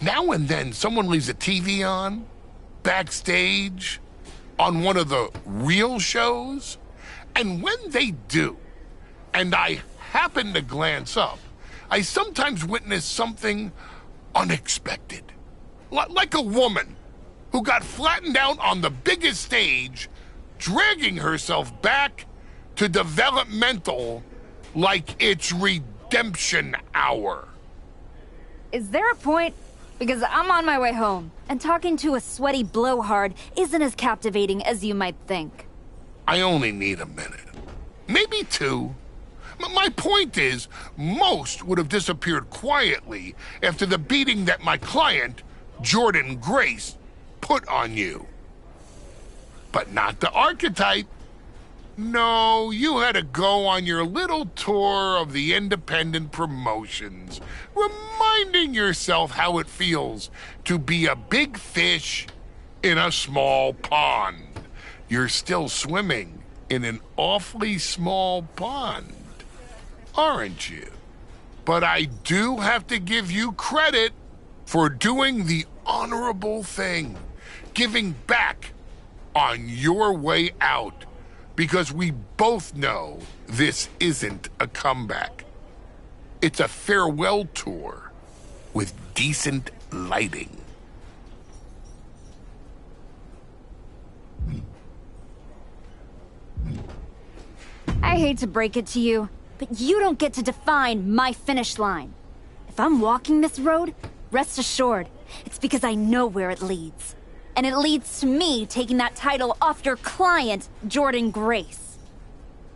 Now and then, someone leaves a TV on, backstage, on one of the real shows, and when they do, and I happen to glance up, I sometimes witness something unexpected. Like a woman who got flattened out on the biggest stage, dragging herself back to developmental like it's redemption hour. Is there a point? Because I'm on my way home, and talking to a sweaty blowhard isn't as captivating as you might think. I only need a minute. Maybe two. My point is, most would have disappeared quietly after the beating that my client, Jordan Grace, put on you. But not the archetype. No, you had to go on your little tour of the independent promotions, reminding yourself how it feels to be a big fish in a small pond. You're still swimming in an awfully small pond, aren't you? But I do have to give you credit for doing the honorable thing, giving back on your way out. Because we both know this isn't a comeback. It's a farewell tour with decent lighting. I hate to break it to you, but you don't get to define my finish line. If I'm walking this road, rest assured, it's because I know where it leads. And it leads to me taking that title off your client, Jordan Grace.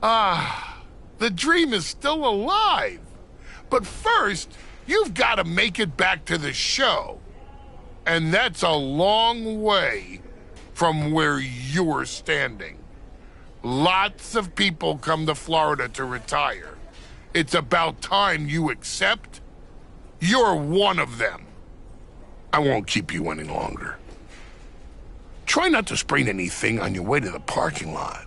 Ah, the dream is still alive. But first, you've got to make it back to the show. And that's a long way from where you're standing. Lots of people come to Florida to retire. It's about time you accept you're one of them. I won't keep you any longer. Try not to sprain anything on your way to the parking lot.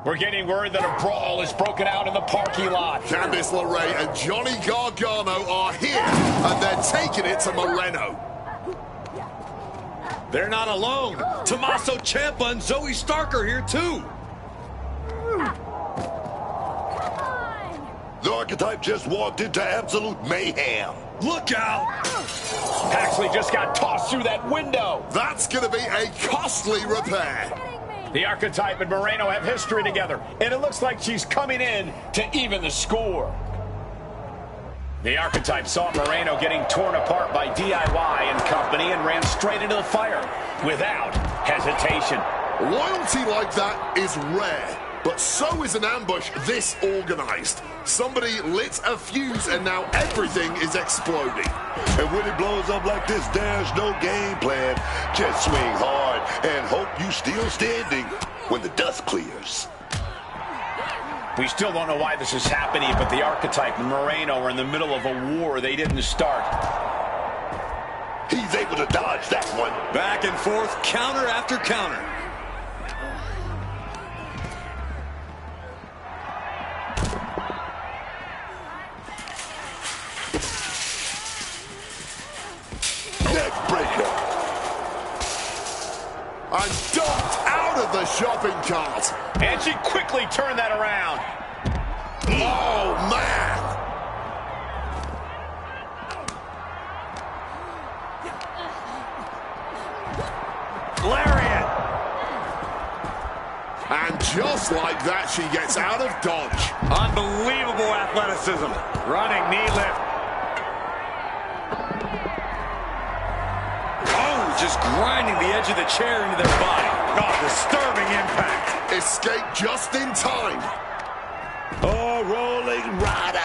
We're getting word that a brawl is broken out in the parking lot. Candice LeRae and Johnny Gargano are here, and they're taking it to Moreno. They're not alone. Tommaso Ciampa and Zoe Stark are here too. The Archetype just walked into absolute mayhem. Look out! Paxley just got tossed through that window. That's going to be a costly repair. The Archetype and Moreno have history together, and it looks like she's coming in to even the score. The Archetype saw Moreno getting torn apart by DIY and company and ran straight into the fire without hesitation. Loyalty like that is rare, but so is an ambush this organized. Somebody lit a fuse and now everything is exploding. And when it blows up like this, there's no game plan. Just swing hard and hope you still standing when the dust clears. We still don't know why this is happening, but the Archetype and Moreno are in the middle of a war they didn't start. He's able to dodge that one. Back and forth, counter after counter. Neck breaker. And dumped out of the shopping cart. And she quickly turned that around. Oh, man. Lariat. And just like that, she gets out of dodge. Unbelievable athleticism. Running knee lift. Oh, just grinding the edge of the chair into their body. Oh, disturbing impact. Escape just in time. Oh, rolling rider.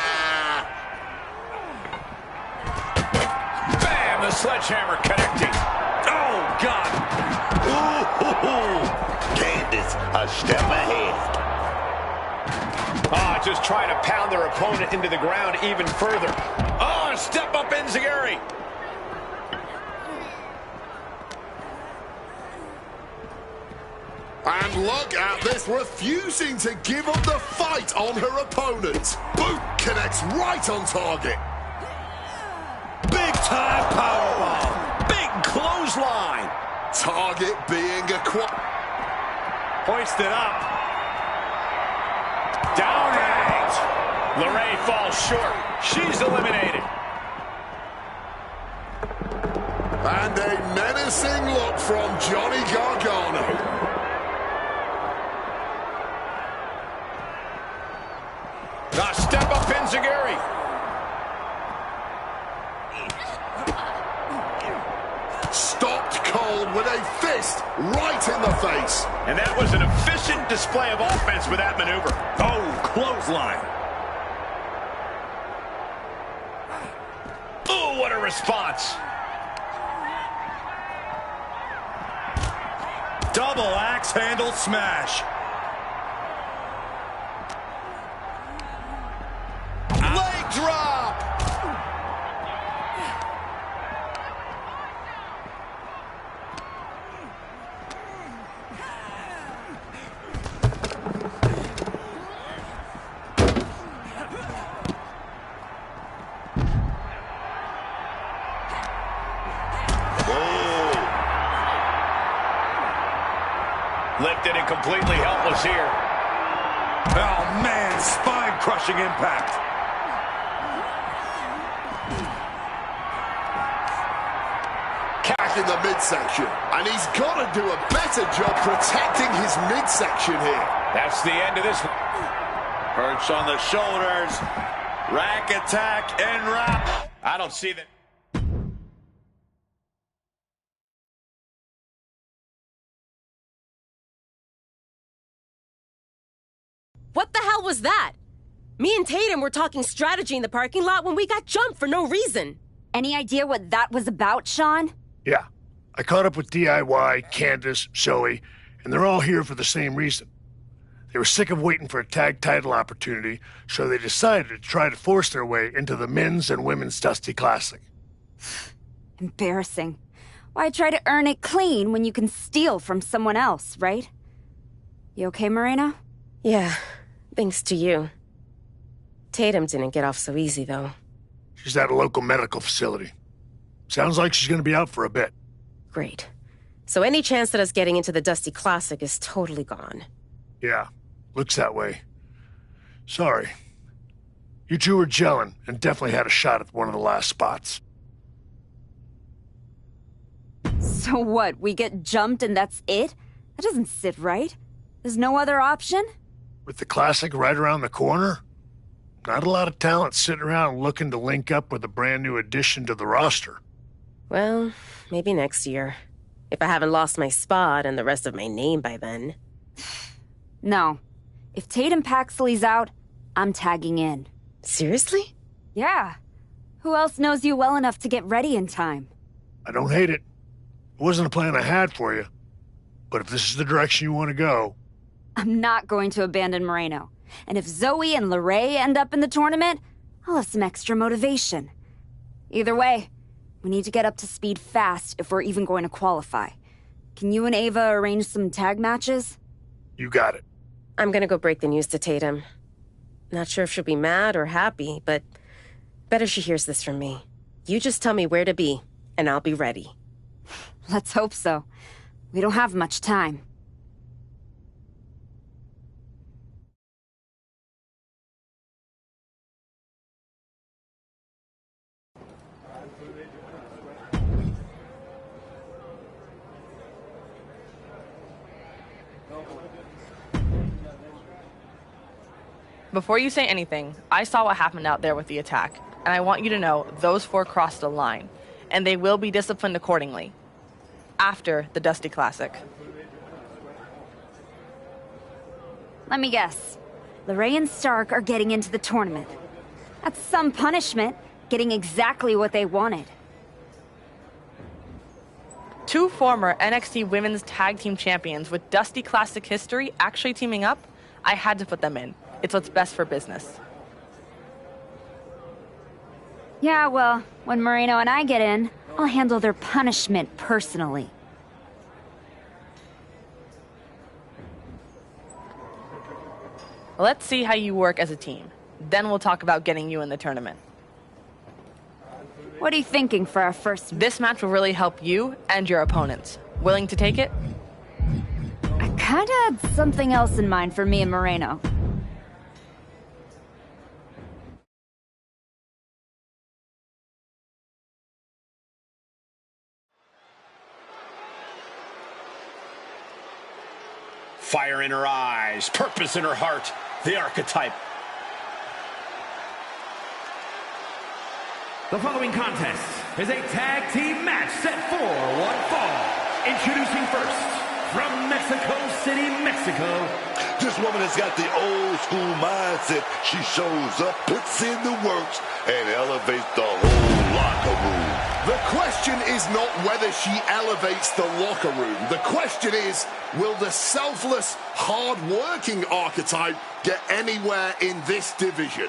Bam! The sledgehammer connecting. Oh, God. Ooh, Candice, a step ahead. Just trying to pound their opponent into the ground even further. Oh, step up Enziguri. And look at this, refusing to give up the fight on her opponent. Boot connects right on target. Big time powerbomb. Big clothesline. Target being acquired. Hoisted up. Down and LeRae falls short. She's eliminated. And a menacing look from Johnny Gargano. Now step up Enziguri. Stopped cold with a fist right in the face. And that was an efficient display of offense with that maneuver. Oh, clothesline. Oh, what a response. Double axe handle smash. Leg drop. Lifted and completely helpless here. Oh, man, spine-crushing impact. Cash in the midsection. And he's got to do a better job protecting his midsection here. That's the end of this. Perch on the shoulders. Rack attack and wrap. I don't see that. What the hell was that? Me and Tatum were talking strategy in the parking lot when we got jumped for no reason. Any idea what that was about, Sean? Yeah. I caught up with DIY, Candace, Zoe, and they're all here for the same reason. They were sick of waiting for a tag title opportunity, so they decided to try to force their way into the men's and women's Dusty Classic. Embarrassing. Why try to earn it clean when you can steal from someone else, right? You okay, Moreno? Yeah, thanks to you. Tatum didn't get off so easy, though. She's at a local medical facility. Sounds like she's going to be out for a bit. Great. So any chance that us getting into the Dusty Classic is totally gone. Yeah, looks that way. Sorry. You two were gelling and definitely had a shot at one of the last spots. So what, we get jumped and that's it? That doesn't sit right. There's no other option? With the Classic right around the corner, not a lot of talent sitting around looking to link up with a brand new addition to the roster. Well, maybe next year. If I haven't lost my spot and the rest of my name by then. No. If Tatum Paxley's out, I'm tagging in. Seriously? Yeah. Who else knows you well enough to get ready in time? I don't hate it. It wasn't a plan I had for you. But if this is the direction you want to go... I'm not going to abandon Moreno. And if Zoe and LeRae end up in the tournament, I'll have some extra motivation. Either way, we need to get up to speed fast if we're even going to qualify. Can you and Ava arrange some tag matches? You got it. I'm gonna go break the news to Tatum. Not sure if she'll be mad or happy, but better she hears this from me. You just tell me where to be, and I'll be ready. Let's hope so. We don't have much time. Before you say anything, I saw what happened out there with the attack, and I want you to know those four crossed a line, and they will be disciplined accordingly. After the Dusty Classic. Let me guess. LeRae and Stark are getting into the tournament. That's some punishment, getting exactly what they wanted. Two former NXT Women's Tag Team Champions with Dusty Classic history actually teaming up, I had to put them in. It's what's best for business. Yeah, well, when Moreno and I get in, I'll handle their punishment personally. Let's see how you work as a team. Then we'll talk about getting you in the tournament. What are you thinking for our first... This match will really help you and your opponents. Willing to take it? I kinda had something else in mind for me and Moreno. Fire in her eyes, purpose in her heart, the archetype. The following contest is a tag team match set for one fall. Introducing first, from Mexico City, Mexico. This woman has got the old school mindset. She shows up, puts in the works, and elevates the whole locker room. The question is not whether she elevates the locker room. The question is, will the selfless, hard-working archetype get anywhere in this division?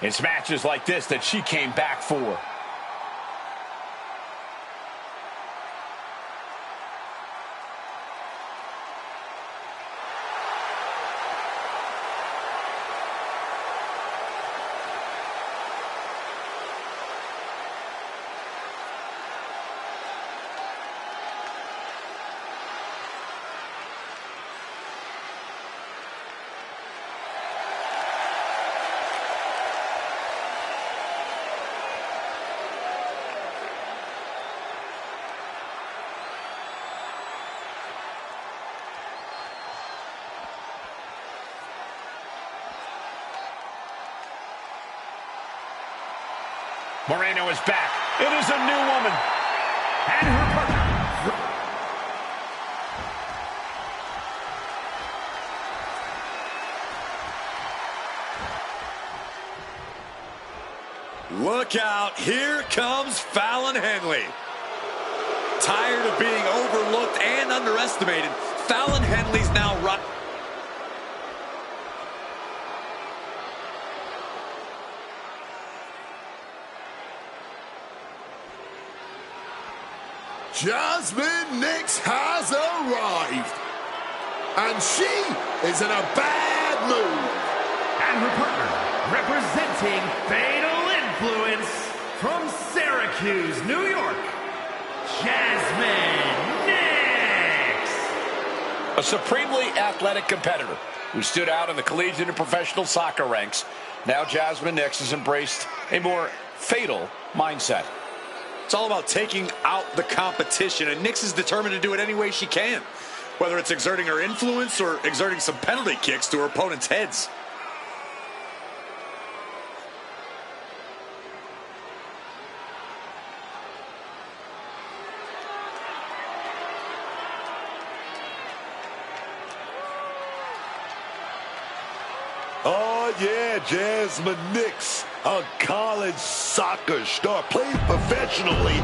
It's matches like this that she came back for. Moreno is back. It is a new woman. And her partner. Look out. Here comes Fallon Henley. Tired of being overlooked and underestimated, Fallon Henley's now right. Jasmine Nix has arrived. And she is in a bad mood. And her partner, representing Fatal Influence from Syracuse, New York, Jasmine Nix. A supremely athletic competitor who stood out in the collegiate and professional soccer ranks. Now Jasmine Nix has embraced a more fatal mindset. It's all about taking out the competition, and Nix is determined to do it any way she can, whether it's exerting her influence or exerting some penalty kicks to her opponent's heads. Oh, yeah, Jasmine Nix, a college soccer star, played professionally.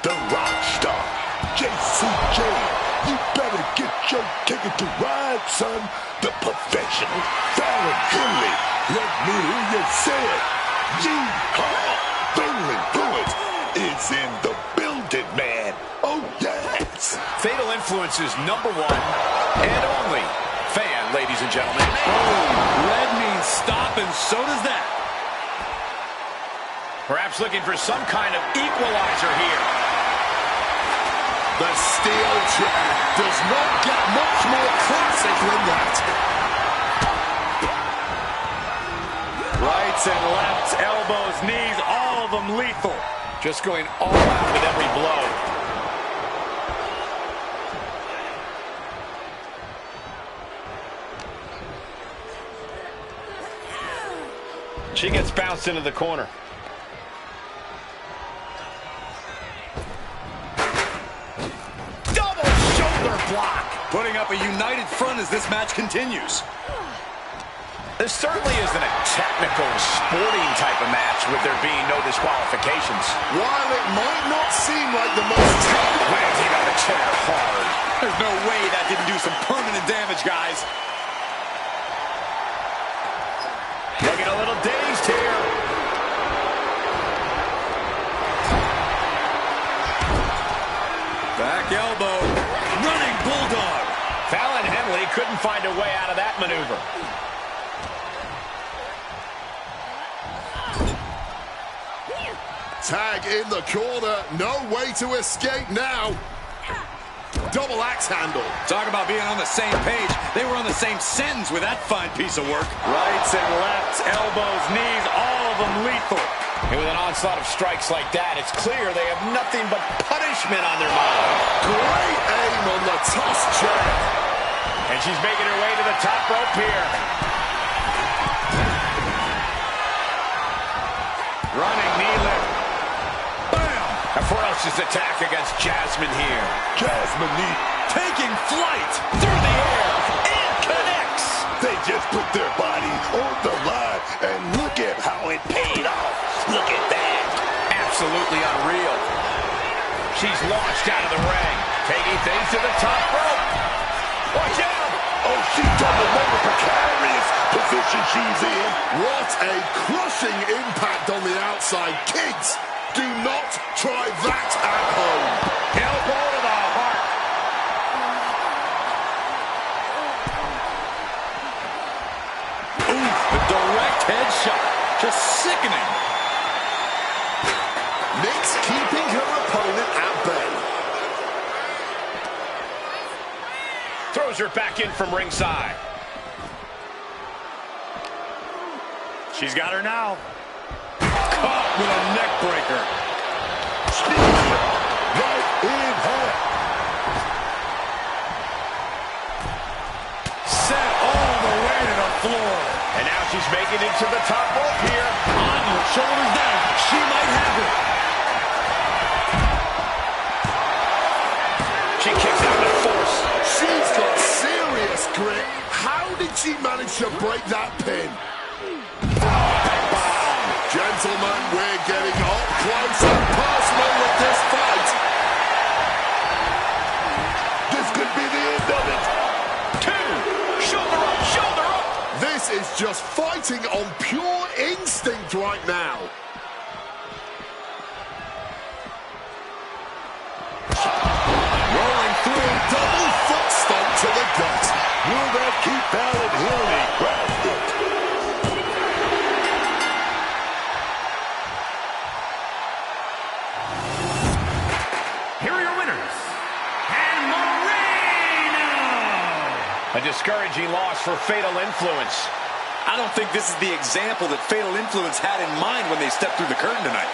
The rock star, JCJ, you better get your ticket to ride, son. The professional, Fallon Henley, let me hear you say it. Yeehaw! Fatal Influence is in the building, man. Oh, yes. Fatal Influence's #1 and only fan, ladies and gentlemen. Oh, red means stop, and so does that. Perhaps looking for some kind of equalizer here. The steel chair does not get much more classic than that. Rights and lefts, elbows, knees, all of them lethal. Just going all out with every blow. She gets bounced into the corner. Double shoulder block. Putting up a united front as this match continues. This certainly isn't a technical, sporting type of match with there being no disqualifications. While it might not seem like the most technical... Landing on the chair hard. There's no way that didn't do some permanent damage, guys. Looking a little dazed here. Back elbow. Running bulldog. Fallon Henley couldn't find a way out of that maneuver. Tag in the corner. No way to escape now. Double axe handle. Talk about being on the same page. They were on the same sentence with that fine piece of work. Rights and lefts, elbows, knees, all of them lethal. And with an onslaught of strikes like that, it's clear they have nothing but punishment on their mind. Great aim on the toss chair. And she's making her way to the top rope here. Running knee lift. A ferocious attack against Jasmine here. Jasmine Nix Taking flight through the air and connects. They just put their body on the line, and look at how it paid off. Look at that. Absolutely unreal. She's launched out of the ring, taking things to the top rope. Watch out! Oh, she doubled over precarious position she's in. What a crushing impact on the outside. Kids, do not try that at home. Elbow to the heart. Oof, the direct headshot. Just sickening. Nix keeping her opponent at bay. Throws her back in from ringside. She's got her now. Caught with a neck breaker. Right in her. Set all the way to the floor. And now she's making it to the top rope here. On your shoulders down. She might have it. She kicks out with force. She's got serious grit. How did she manage to break that pin? Gentlemen, we're getting up close and personal with this fight. This could be the end of it. 2, shoulder up, shoulder up. This is just fighting on pure instinct right now. Rolling through, double foot stomp to the gut. Will that keep Fallon Henley grounded? Here are your winners, and Moreno! A discouraging loss for Fatal Influence. I don't think this is the example that Fatal Influence had in mind when they stepped through the curtain tonight.